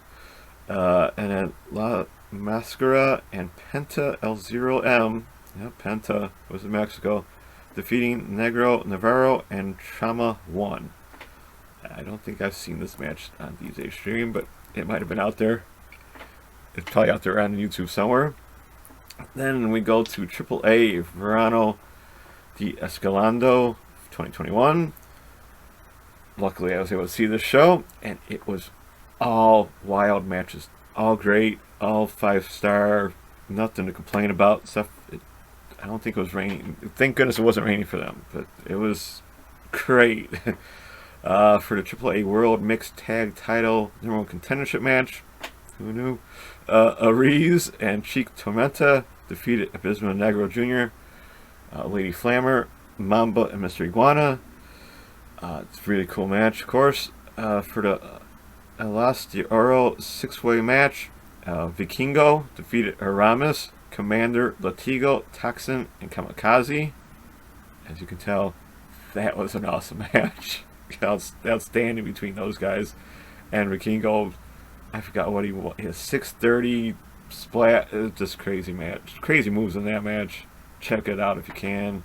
And then La Mascara and Penta L0M, yeah, Penta was in Mexico, defeating Negro Navarro and Chama 1. I don't think I've seen this match on DJ Stream, but it might have been out there. It's probably out there on YouTube somewhere. Then we go to AAA Verano de Escalando 2021. Luckily, I was able to see this show, and it was all wild matches, all great, all 5-star, nothing to complain about. I don't think it was raining. Thank goodness it wasn't raining for them, but it was great. For the AAA World Mixed Tag Title #1 contendership match, who knew? Ariz and Cheek Tormenta defeated Abismo Negro Jr., Lady Flammer, Mamba, and Mr. Iguana. It's a really cool match, of course. For the Elas de Oro 6-way match, Vikingo defeated Aramis, Commander, Latigo, Toxin, and Kamikaze. As you can tell, that was an awesome match. Outstanding between those guys. And Vikingo, I forgot what he was. 630 splat. It was just crazy match. Crazy moves in that match. Check it out if you can.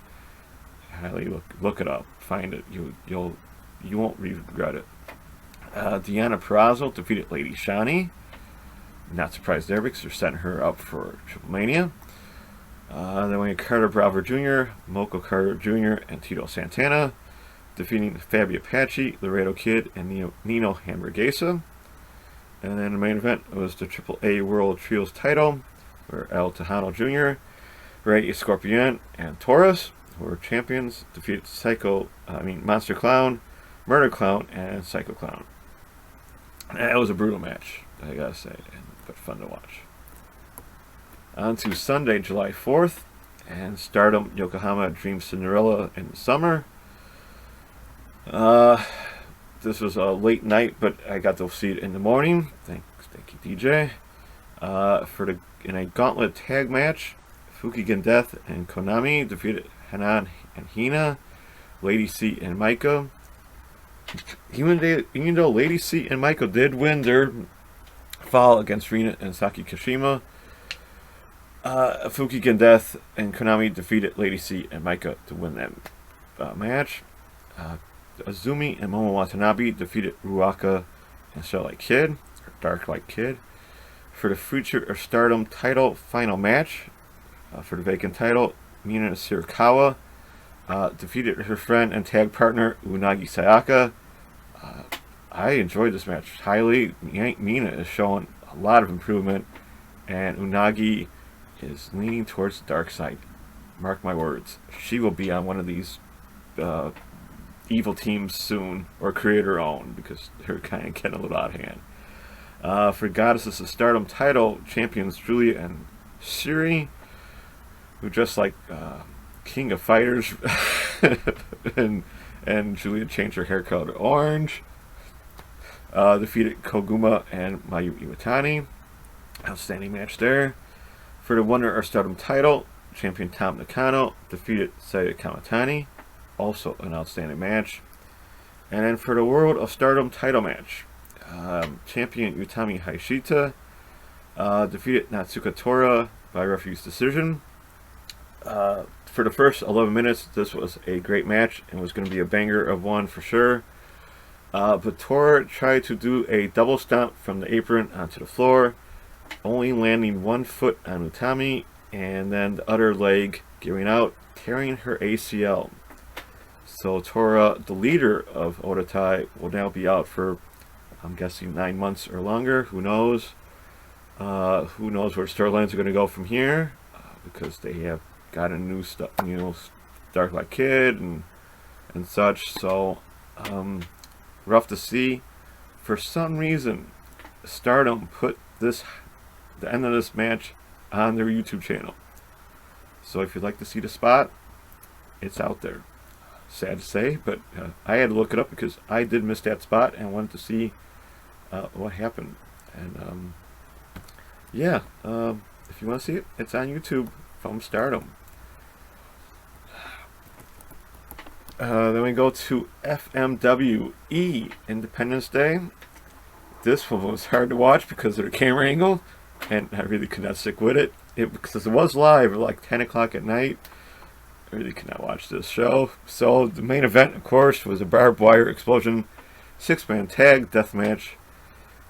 Highly look it up. Find it. You won't regret it. Deanna Purrazzo defeated Lady Shani. Not surprised there because they're setting her up for Triple Mania. Then we have Carter Bravo Jr., Moco Carter Jr., and Tito Santana defeating Fabi Apache, Laredo Kid, and Nino Hamburguesa. And then the main event was the AAA World Trios title, where El Tejano Jr., Rey Escorpion, and Taurus, who were champions, defeated Monster Clown, Murder Clown, and Psycho Clown. And that was a brutal match, I gotta say, but fun to watch. On to Sunday, July 4th, and Stardom Yokohama Dream Cinderella in the summer. This was a late night, but I got to see it in the morning. Thank you, DJ. In a gauntlet tag match, Fukigen Death and Konami defeated Hanan and Hina, Lady C and Maiko. Even though Lady C and Maiko did win their fall against Rina and Saki Kashima, Fukigen Death and Konami defeated Lady C and Maiko to win that match. Azumi and Momo Watanabe defeated Ruaka and Starlight Kid, or Dark Light Kid. For the Future of Stardom title final match, for the vacant title, Mina Shirakawa defeated her friend and tag partner Unagi Sayaka. I enjoyed this match highly. Mina is showing a lot of improvement, and Unagi is leaning towards the dark side. Mark my words. She will be on one of these evil teams soon, or create her own, because they're kind of getting a little out of hand. For Goddesses of Stardom title, champions Julia and Shiri, who dressed like King of Fighters, and Julia changed her hair color to orange. Defeated Koguma and Mayu Iwatani. Outstanding match there. For the Wonder of Stardom title, champion Tam Nakano defeated Saya Kamatani. Also an outstanding match. And then for the World of Stardom title match, champion Utami Hayashita defeated Natsuka Tora by referee's decision. For the first 11 minutes, this was a great match and was going to be a banger of one for sure. But Tora tried to do a double stomp from the apron onto the floor, only landing one foot on Utami and then the other leg giving out, tearing her ACL. So Tora, the leader of Odatai, will now be out for, I'm guessing, 9 months or longer. Who knows? Who knows where storylines are going to go from here? Because they have got a new Dark Light Kid and such. So rough to see. For some reason, Stardom put the end of this match on their YouTube channel. So if you'd like to see the spot, it's out there. Sad to say, but I had to look it up because I did miss that spot and wanted to see what happened. And if if you want to see it, it's on YouTube from Stardom. Then we go to FMWE Independence Day. This one was hard to watch because of the camera angle, and I really could not stick with it. Because it was live at like 10 o'clock at night. I really could not watch this show. So the main event, of course, was a barbed wire explosion 6-man tag death match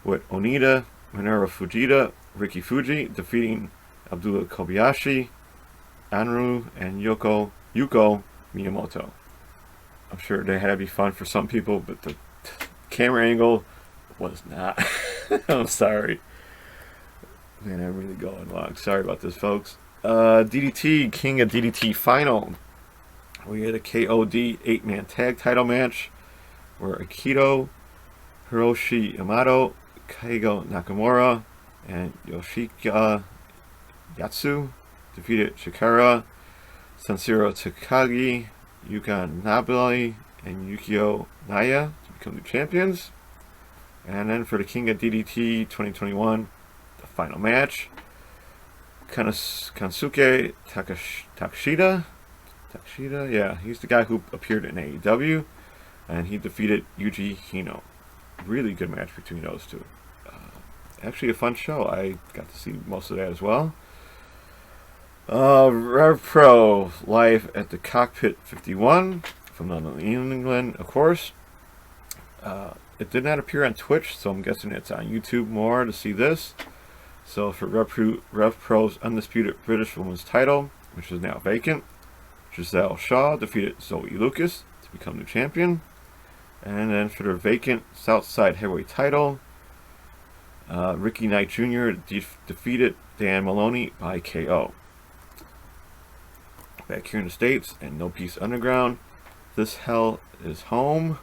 with Onita, Minoru Fujita, Riki Fuji defeating Abdullah Kobayashi, Anru, and Yuko Miyamoto. I'm sure they had to be fun for some people, but the camera angle was not. I'm sorry. Man, I'm really going long. Sorry about this, folks. DDT, King of DDT final. We had a KOD 8-man tag title match where Akito, Hiroshi Yamato, Keigo Nakamura, and Yoshika Yatsu defeated Shikara, Sanshiro Takagi, Yuka Nabali, and Yukio Naya to become the champions. And then for the King of DDT 2021, the final match, Kansuke Takeshita, yeah, he's the guy who appeared in AEW, and he defeated Yuji Hino. Really good match between those two. Actually a fun show. I got to see most of that as well. Rev Pro live at the Cockpit 51 from London, England, of course. It did not appear on Twitch, so I'm guessing it's on YouTube more to see this. So for Rev Pro's Undisputed British Women's title, which is now vacant, Giselle Shaw defeated Zoe Lucas to become the champion. And then for their vacant Southside Heavyweight title, Ricky Knight Jr. defeated Dan Maloney by KO. Back here in the States and No Peace Underground, This Hell is Home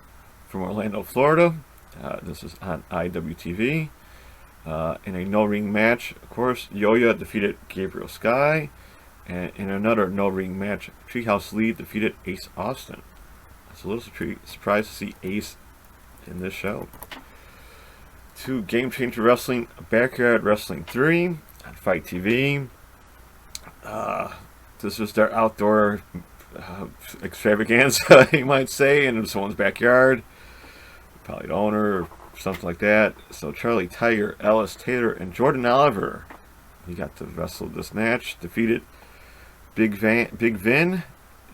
from Orlando, Florida. This is on IWTV. In a no-ring match, of course, Yoya defeated Gabriel Sky. And in another no-ring match, Treehouse Lee defeated Ace Austin. I was a little surprised to see Ace in this show. To Game Changer Wrestling, Backyard Wrestling 3 on Fight TV. This was their outdoor extravaganza, you might say, in someone's backyard. Probably the owner or something like that. So Charlie Tiger, Alice Taylor, and Jordan Oliver, he got to wrestle this match, defeated Big Vin,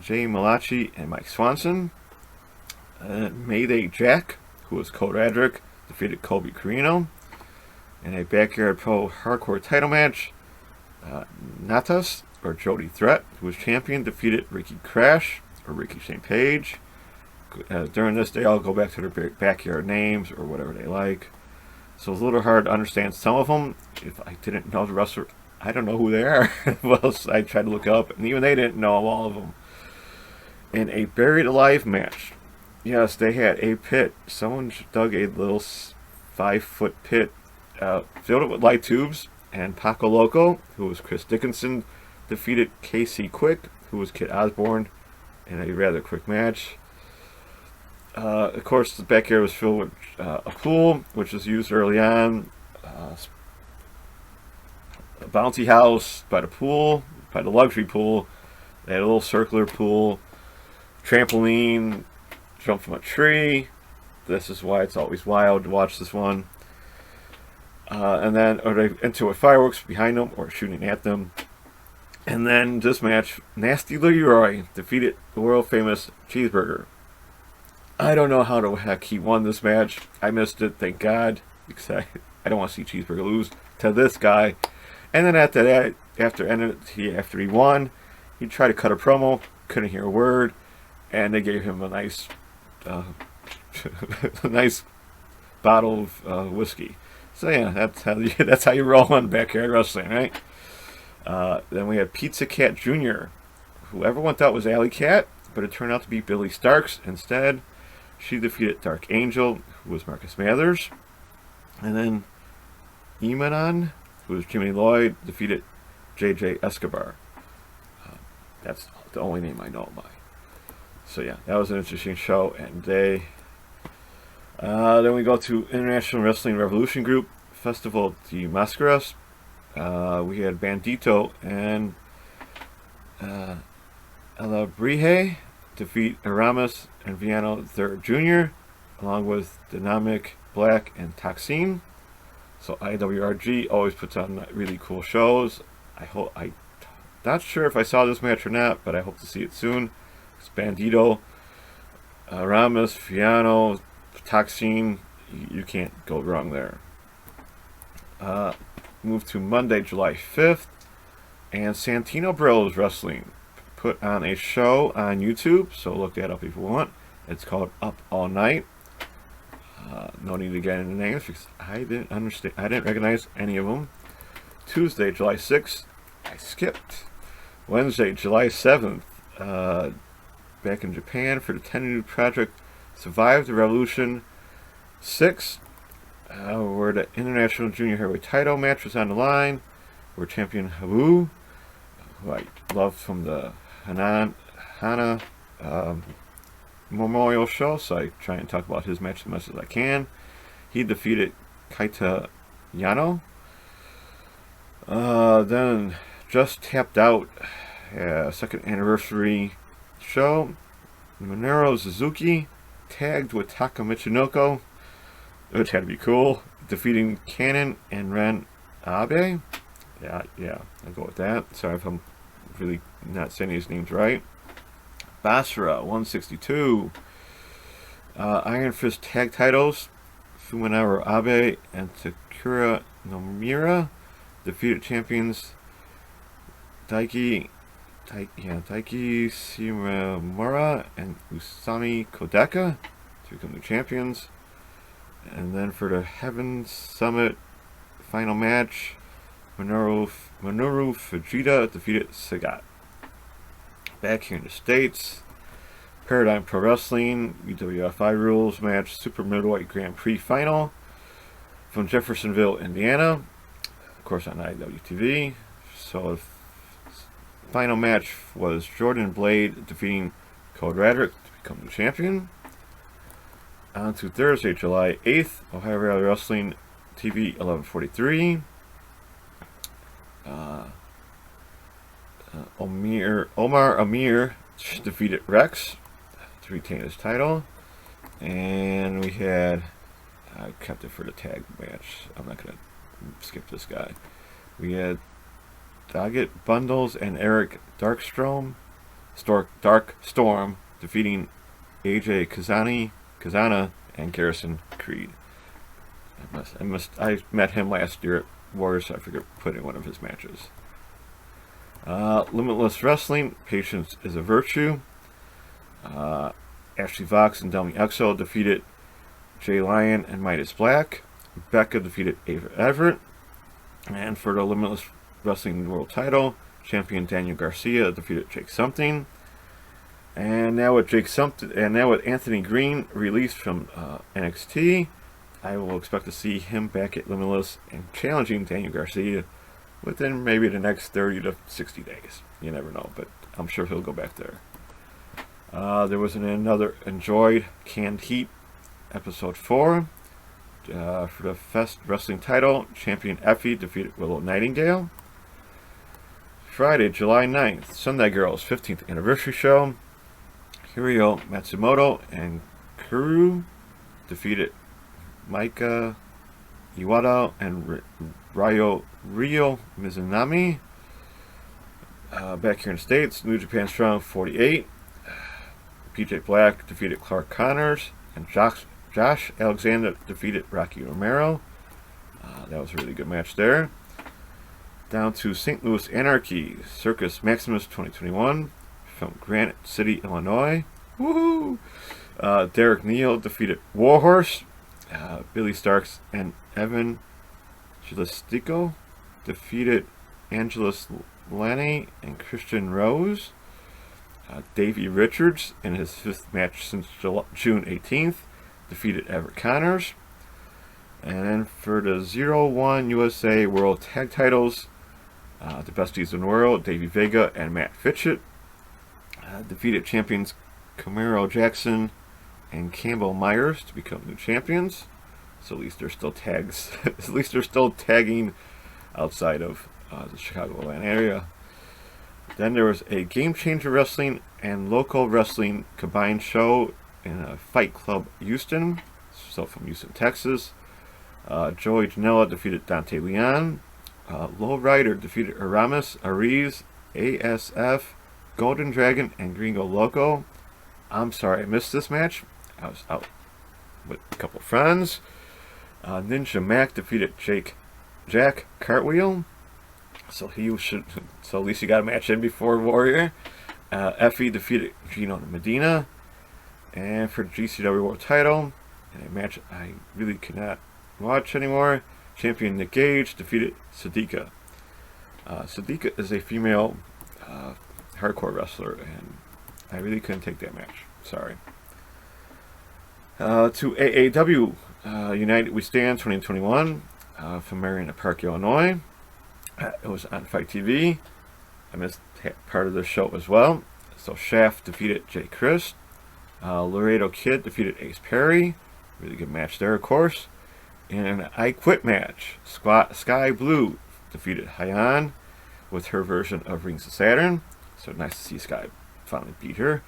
Jay Malachi, and Mike Swanson. Mayday Jack, who was Code Adric, defeated Kobe Carino. In a Backyard Pro Hardcore title match, Natas, or Jody Threat, who was champion, defeated Ricky Crash, or Ricky St. Page. During this, they all go back to their backyard names, or whatever they like. So it's a little hard to understand some of them. If I didn't know the wrestler, I don't know who they are. Well, I tried to look up, and even they didn't know all of them. In a Buried Alive match, yes, they had a pit. Someone dug a little 5-foot pit, filled it with light tubes, and Paco Loco, who was Chris Dickinson, defeated KC Quick, who was Kid Osborne, in a rather quick match. Of course, the backyard was filled with a pool, which was used early on. A bouncy house by the pool, by the luxury pool. They had a little circular pool, trampoline, jump from a tree. This is why it's always wild to watch this one. And then, or they enter with fireworks behind them or shooting at them. And then this match, Nasty Leroy defeated the world famous Cheeseburger. I don't know how the heck he won this match. I missed it, thank God, because I don't want to see Cheeseburger lose to this guy. And then after that, after he won, he tried to cut a promo, couldn't hear a word, and they gave him a nice, a nice bottle of whiskey. So yeah, that's how you roll on Backyard Wrestling, right? Then we had Pizza Cat Jr., who everyone thought was Alley Cat, but it turned out to be Billy Starks instead. She defeated Dark Angel, who was Marcus Mathers. And then Emanon, who was Jimmy Lloyd, defeated JJ Escobar. That's the only name I know by. So yeah, that was an interesting show and day. Then we go to International Wrestling Revolution Group, Festival de Mascaras. we had Bandito and Alabrije defeat Aramis and Viano III Jr., along with Dynamite, Black, and Toxin. So IWRG always puts on really cool shows. I'm not sure if I saw this match or not, but I hope to see it soon. It's Bandito, Aramis, Viano, Toxin. You can't go wrong there. Move to Monday, July 5th, and Santino Bros Wrestling put on a show on YouTube, so look that up if you want. It's called Up All Night. No need to get into names because I didn't recognize any of them. Tuesday, July 6th, I skipped. Wednesday, July 7th, back in Japan for the Tennu Project Survive the Revolution 6, where the International Junior Heavyweight title match was on the line, where champion Habu, who I love from the Hana Memorial Show, so I try and talk about his match as much as I can. He defeated Kaita Yano. Then just tapped out second anniversary show. Minoru Suzuki tagged with Taka Michinoko, which had to be cool, defeating Cannon and Ren Abe. Yeah, I'll go with that. Sorry if I'm really not saying these names right. Basra 162. Iron Fist tag titles. Fuminara Abe and Takura Nomura defeated champions Daiki Shimamura and Usami Kodaka to become the champions. And then for the Heaven Summit final match, Minoru Fujita defeated Sagat. Back here in the States, Paradigm Pro Wrestling, UWFI Rules match, Super Middleweight Grand Prix final from Jeffersonville, Indiana. Of course on IWTV. So the final match was Jordan Blade defeating Code Radrick to become the champion. On to Thursday, July 8th, Ohio Valley Wrestling TV 1143. Omar Amir defeated Rex to retain his title. And we had, I kept it for the tag match. I'm not going to skip this guy. We had Daggett Bundles and Eric Darkstorm defeating AJ Kazana and Garrison Creed. I met him last year at Warriors, so I figured put in one of his matches. Limitless Wrestling, Patience is a Virtue. Ashley Vox and Delmy Exo defeated Jay Lyon and Midas Black. Becca defeated Ava Everett. And for the Limitless Wrestling World Title, champion Daniel Garcia defeated Jake Something. And now with Anthony Green released from NXT, I will expect to see him back at Limitless and challenging Daniel Garcia within maybe the next 30 to 60 days. You never know, but I'm sure he'll go back there. There was another Enjoyed Canned Heat episode 4 for the Fest Wrestling title. Champion Effie defeated Willow Nightingale. Friday, July 9th, Sunday Girls 15th anniversary show. Hirio Matsumoto and Kuru defeated Maika Iwata and Rio Mizunami. Back here in the States, New Japan Strong 48. PJ Black defeated Clark Connors, and Josh Alexander defeated Rocky Romero. That was a really good match there. Down to St. Louis Anarchy, Circus Maximus 2021 from Granite City, Illinois. Woohoo! Derek Neal defeated Warhorse. Billy Starks and Evan Gilistico defeated Angelus Lanny and Christian Rose. Davey Richards, in his 5th match since June 18th, defeated Everett Connors. And then for the 0-1 USA World Tag Titles, the besties in the world, Davey Vega and Matt Fitchett, defeated champions Camaro Jackson and Campbell Myers to become new champions. So at least they're still tags. At least they're still tagging outside of the Chicagoland area. Then there was a Game Changer Wrestling and Local Wrestling combined show in a Fight Club Houston, so from Houston, Texas. Joey Janela defeated Dante Leon. Lowrider defeated Aramis, Ariz, ASF, Golden Dragon, and Gringo Loco. I'm sorry I missed this match. I was out with a couple friends. Ninja Mac defeated Jack Cartwheel. So at least he got a match in before Warrior. Effie defeated Gino Medina. And for the GCW World Title, in a match I really could not watch anymore, champion Nick Gage defeated Sadika. Sadika is a female hardcore wrestler, and I really couldn't take that match. Sorry. To AAW United We Stand 2021 from Marion Park, Illinois. It was on Fight TV. I missed part of the show as well. So Shaft defeated Jay Christ. Laredo Kid defeated Ace Perry. Really good match there, of course. In an I Quit match, Sky Blue defeated Hyan with her version of Rings of Saturn. So nice to see Sky finally beat her.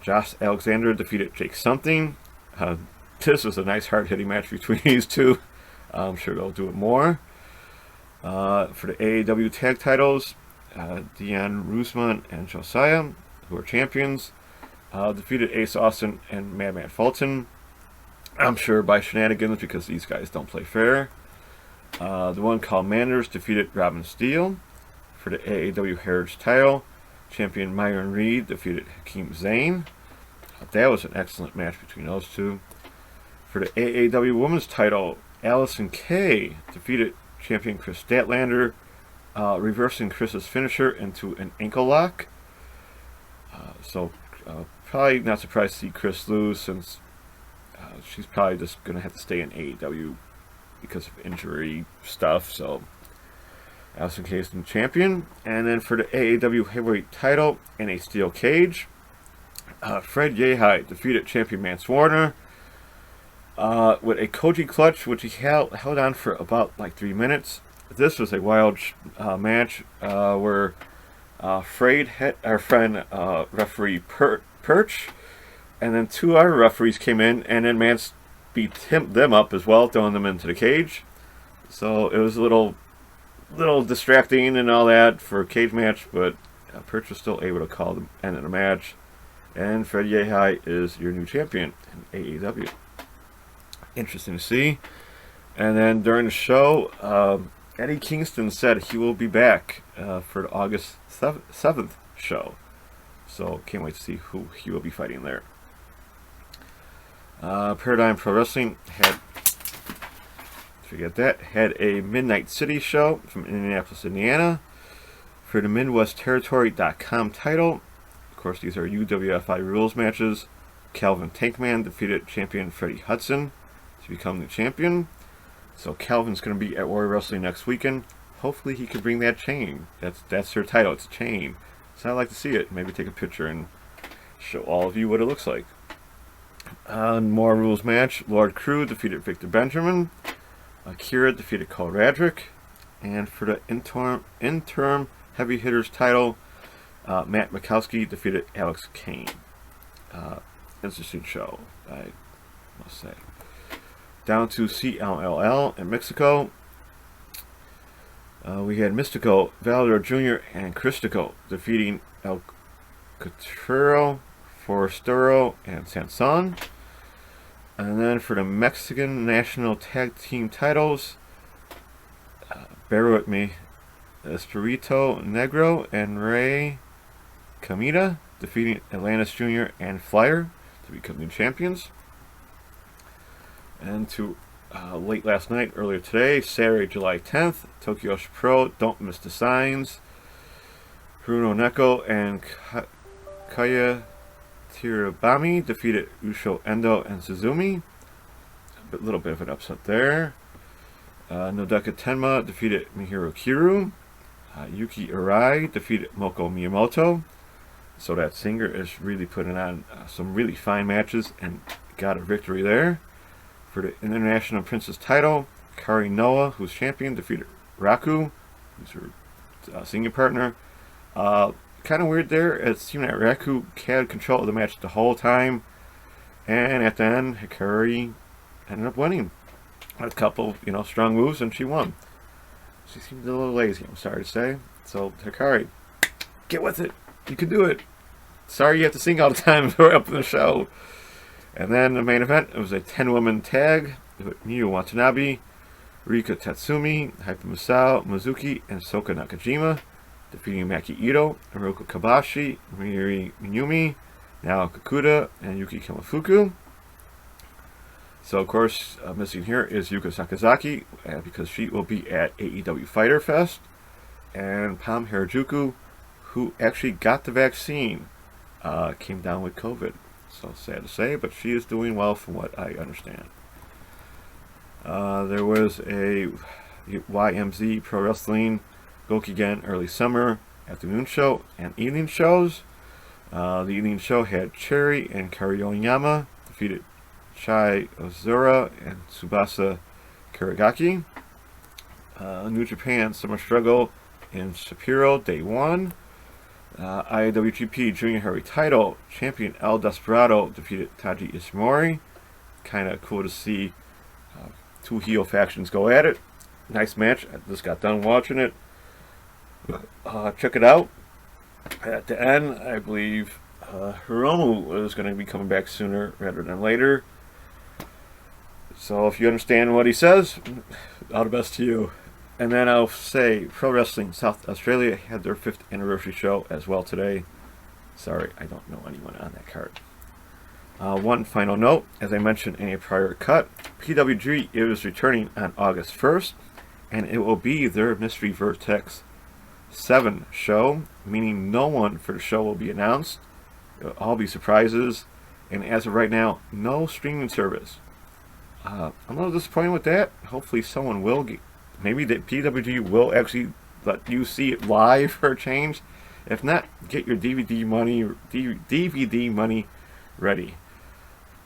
Josh Alexander defeated Jake Something. This was a nice hard-hitting match between these two. I'm sure they'll do it more. For the AAW tag titles, Dion Rusman and Josiah, who are champions, defeated Ace Austin and Madman Fulton. I'm sure by shenanigans, because these guys don't play fair. The one called Manders defeated Robin Steele. For the AAW Heritage title, champion Myron Reed defeated Hakeem Zayn. That was an excellent match between those two. For the AAW Women's title, Allison Kay defeated champion Chris Statlander, reversing Chris's finisher into an ankle lock. Probably not surprised to see Chris lose, since she's probably just going to have to stay in AEW because of injury stuff. So Allison Kay is the champion. And then for the AAW Heavyweight title in a steel cage, Fred Yehi defeated champion Mance Warner with a Koji clutch, which he held on for about 3 minutes. This was a wild match where Fred hit our friend referee Perch, and then 2 other referees came in, and then Mance beat them up as well, throwing them into the cage. So it was a little distracting and all that for a cage match, but Perch was still able to call the end of the match. And Fred Yehi is your new champion in AEW. Interesting to see. And then during the show, Eddie Kingston said he will be back for the August 7th show. So can't wait to see who he will be fighting there. Paradigm Pro Wrestling had a Midnight City show from Indianapolis, Indiana for the MidwestTerritory.com title. Of course, these are UWFI rules matches. Calvin Tankman defeated champion Freddie Hudson to become the champion. So Calvin's going to be at Warrior Wrestling next weekend. Hopefully he can bring that chain. That's her title. It's a chain. So I'd like to see it. Maybe take a picture and show all of you what it looks like. More rules match. Lord Crew defeated Victor Benjamin. Akira defeated Cole Radrick. And for the interim heavy hitters title, Matt Mikowski defeated Alex Kane. Interesting show, I must say. Down to CLLL in Mexico. We had Mystico, Valador Jr., and Cristico defeating El Cotero, Forestero, and Sanson. And then for the Mexican National Tag Team titles, bear with me, Espirito Negro and Rey Camita defeating Atlantis Jr. and Flyer to become new champions. And to late last night, earlier today, Saturday, July 10th, Tokyo Pro, Don't Miss the Signs, Bruno Neko and Kaya Tirabami defeated Usho Endo and Suzumi. A little bit of an upset there. Nodaka Tenma defeated Mihiro Kiru. Yuki Arai defeated Moko Miyamoto. So that singer is really putting on some really fine matches and got a victory there. For the International Princess title, Kari Noah, who's champion, defeated Raku, who's her singing partner. Kind of weird there. It seemed that Raku had control of the match the whole time, and at the end, Hikari ended up winning. Had a couple, strong moves, and she won. She seemed a little lazy, I'm sorry to say. So, Hikari, get with it. You can do it. Sorry you have to sing all the time up in the show. And then the main event, it was a 10-woman tag with Miyu Watanabe, Rika Tatsumi, Hype Masao, Mizuki, and Soka Nakajima, defeating Maki Ito, Hiroko Kabashi, Miiri Minumi, Nao Kakuta, and Yuki Kamifuku. So, of course, missing here is Yuka Sakazaki, because she will be at AEW Fighter Fest. And Pam Harajuku, who actually got the vaccine, came down with COVID. So, sad to say, but she is doing well from what I understand. There was a YMZ Pro Wrestling Gokigen early summer afternoon show and evening shows. The evening show had Cherry and Kari Oyama defeated Chai Ozura and Tsubasa Karagaki. New Japan Summer Struggle in Shapiro Day 1. IWGP Junior Heavyweight Title Champion El Desperado defeated Taji Ishimori. Kind of cool to see two heel factions go at it. Nice match. I just got done watching it. Check it out. At the end, I believe Hiromu is going to be coming back sooner rather than later. So if you understand what he says, all the best to you. And then I'll say Pro Wrestling South Australia had their 5th anniversary show as well today. Sorry, I don't know anyone on that card. One final note, as I mentioned in a prior cut, PWG is returning on August 1st, and it will be their Mystery Vertex 7 show, meaning no one for the show will be announced. It'll all be surprises, and as of right now, no streaming service. I'm a little disappointed with that. Hopefully someone will get, maybe the PWG will actually let you see it live for a change. If not, get your DVD money ready,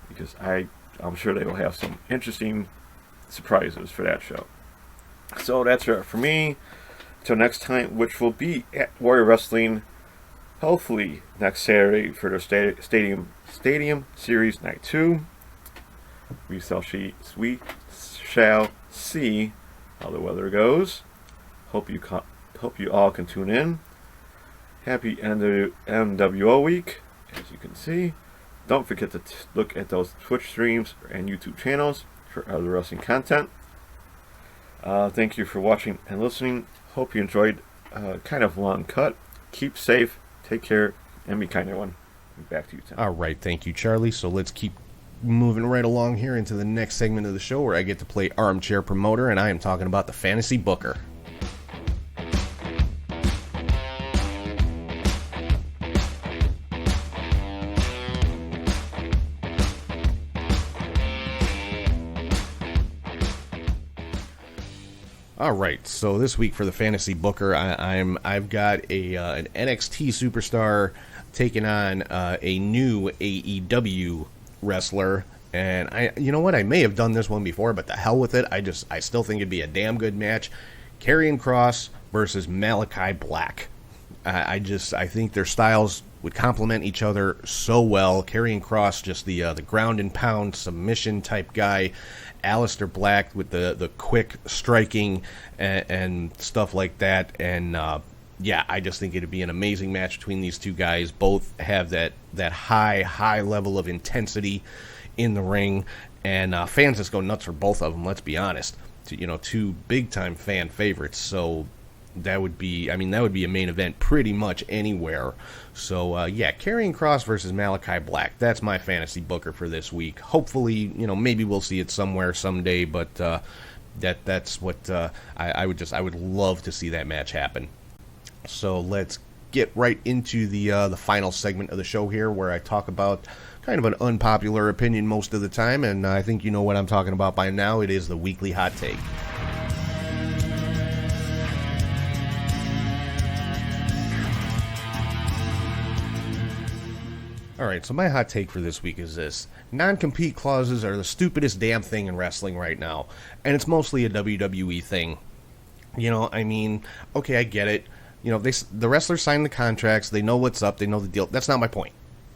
because I'm sure they will have some interesting surprises for that show. So that's it for me. Till next time, which will be at Warrior Wrestling, hopefully next Saturday for their Stadium Series Night 2. We shall see how the weather goes. Hope you all can tune in. Happy NWO week, as you can see. Don't forget to look at those Twitch streams and YouTube channels for other wrestling content. Thank you for watching and listening. Hope you enjoyed kind of long cut. Keep safe, take care, and be kind, everyone. Back to you, Tim. All right, thank you, Charlie. So let's keep moving right along here into the next segment of the show where I get to play Armchair Promoter, and I am talking about the Fantasy Booker. All right, so this week for the Fantasy Booker, I've got an NXT superstar taking on a new AEW wrestler, and you know what? I may have done this one before, but the hell with it. I still think it'd be a damn good match. Karrion Kross versus Malakai Black. I think their styles would complement each other so well. Karrion Kross, just the ground and pound submission type guy. Aleister Black with the quick striking and stuff like that. And yeah, I just think it'd be an amazing match between these two guys. Both have that high level of intensity in the ring, and fans just go nuts for both of them. Let's be honest, two big time fan favorites. So that would be a main event pretty much anywhere. So yeah, Karrion Kross versus Malakai Black. That's my Fantasy Booker for this week. Hopefully, maybe we'll see it somewhere someday. But that's what I would love to see that match happen. So let's get right into the final segment of the show here, where I talk about kind of an unpopular opinion most of the time, and I think you know what I'm talking about by now. It is the weekly hot take. Alright, so my hot take for this week is this. Non-compete clauses are the stupidest damn thing in wrestling right now, and it's mostly a WWE thing. I mean, okay, I get it. The wrestlers sign the contracts. They know what's up. They know the deal. That's not my point.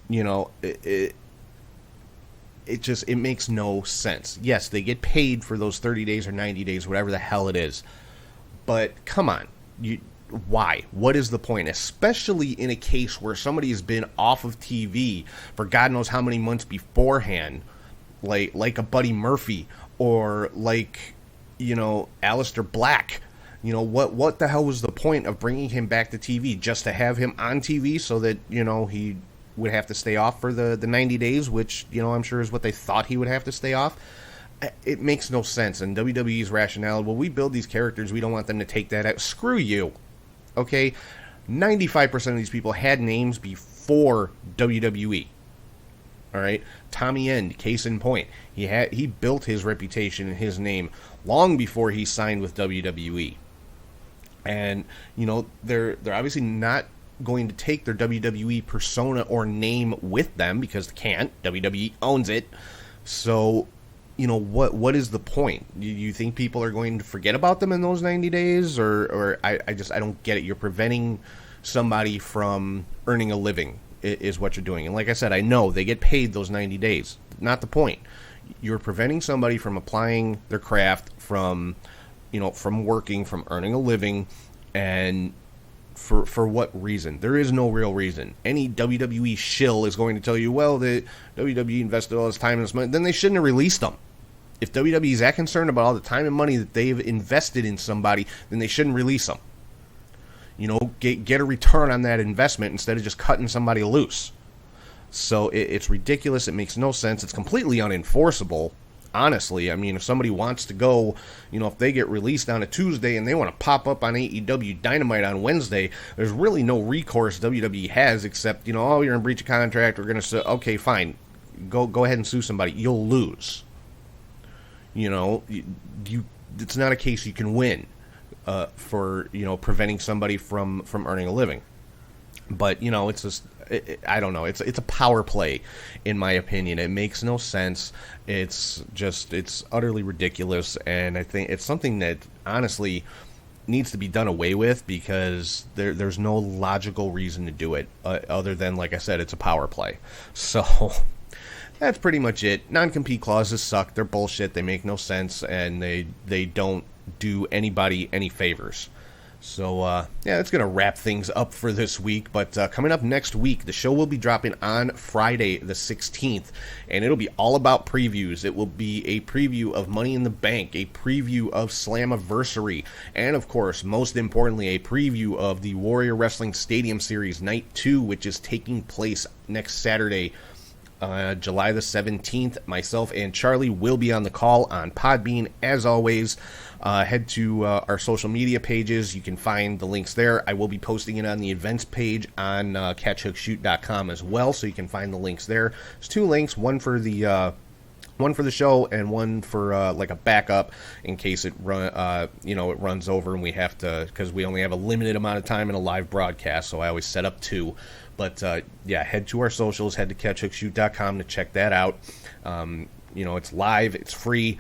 It makes no sense. Yes, they get paid for those 30 days or 90 days, whatever the hell it is. But come on, why? What is the point? Especially in a case where somebody has been off of TV for God knows how many months beforehand, like a Buddy Murphy or like, Aleister Black. What the hell was the point of bringing him back to TV? Just to have him on TV so that, he would have to stay off for the 90 days, which, I'm sure is what they thought he would have to stay off. It makes no sense. And WWE's rationale, well, we build these characters, we don't want them to take that out. Screw you. Okay? 95% of these people had names before WWE. All right? Tommy End, case in point. He built his reputation and his name long before he signed with WWE. And, they're obviously not going to take their WWE persona or name with them because they can't. WWE owns it. So, what is the point? You think people are going to forget about them in those 90 days? Or I don't get it. You're preventing somebody from earning a living is what you're doing. And like I said, I know they get paid those 90 days. Not the point. You're preventing somebody from applying their craft, from working, from earning a living, and for what reason? There is no real reason. Any WWE shill is going to tell you, well, the WWE invested all this time and this money. Then they shouldn't have released them. If WWE is that concerned about all the time and money that they've invested in somebody, then they shouldn't release them. Get a return on that investment instead of just cutting somebody loose. So it's ridiculous. It makes no sense. It's completely unenforceable. Honestly, I mean, if somebody wants to go, if they get released on a Tuesday and they want to pop up on AEW Dynamite on Wednesday, there's really no recourse WWE has except, oh, you're in breach of contract, we're going to say, okay, fine, go ahead and sue somebody. You'll lose. It's not a case you can win for, preventing somebody from earning a living. But, it's just, I don't know. It's a power play, in my opinion. It makes no sense. It's utterly ridiculous, and I think it's something that honestly needs to be done away with because there's no logical reason to do it other than, like I said, it's a power play. So that's pretty much it. Non-compete clauses suck. They're bullshit. They make no sense, and they don't do anybody any favors. So, that's going to wrap things up for this week. But coming up next week, the show will be dropping on Friday the 16th. And it'll be all about previews. It will be a preview of Money in the Bank, a preview of Slammiversary, and, of course, most importantly, a preview of the Warrior Wrestling Stadium Series Night 2, which is taking place next Saturday, July the 17th. Myself and Charlie will be on the call on Podbean, as always. Head to our social media pages. You can find the links there. I will be posting it on the events page on catchhookshoot.com as well, so you can find the links there. There's two links, one for the show and one for like a backup in case it runs over and we have to, because we only have a limited amount of time in a live broadcast, so I always set up two. But head to our socials, head to catchhookshoot.com to check that out. It's live, it's free,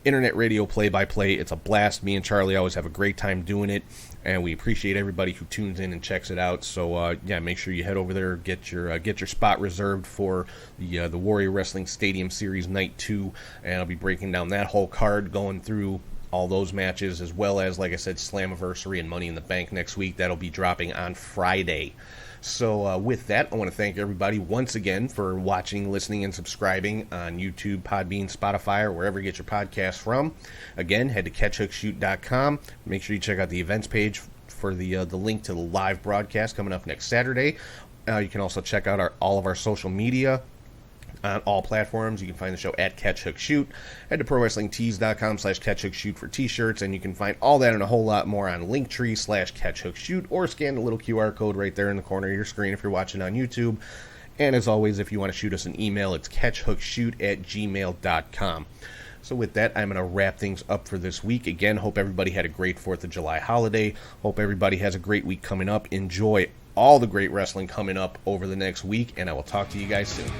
internet radio play-by-play. It's a blast. Me and Charlie always have a great time doing it, and we appreciate everybody who tunes in and checks it out. So, make sure you head over there, get your spot reserved for the Warrior Wrestling Stadium Series Night 2, and I'll be breaking down that whole card, going through all those matches, as well as, like I said, Slammiversary and Money in the Bank next week. That'll be dropping on Friday. So with that, I want to thank everybody once again for watching, listening, and subscribing on YouTube, Podbean, Spotify, or wherever you get your podcasts from. Again, head to catchhookshoot.com. Make sure you check out the events page for the link to the live broadcast coming up next Saturday. You can also check out all of our social media on all platforms. You can find the show at Catch Hook Shoot. Head to ProWrestlingTees.com/CatchHookShoot for t-shirts, and you can find all that and a whole lot more on Linktree/CatchHookShoot, or scan the little QR code right there in the corner of your screen if you're watching on YouTube. And as always, if you want to shoot us an email, it's catchhookshoot@gmail.com. So with that, I'm going to wrap things up for this week. Again, hope everybody had a great 4th of July holiday. Hope everybody has a great week coming up. Enjoy all the great wrestling coming up over the next week, and I will talk to you guys soon.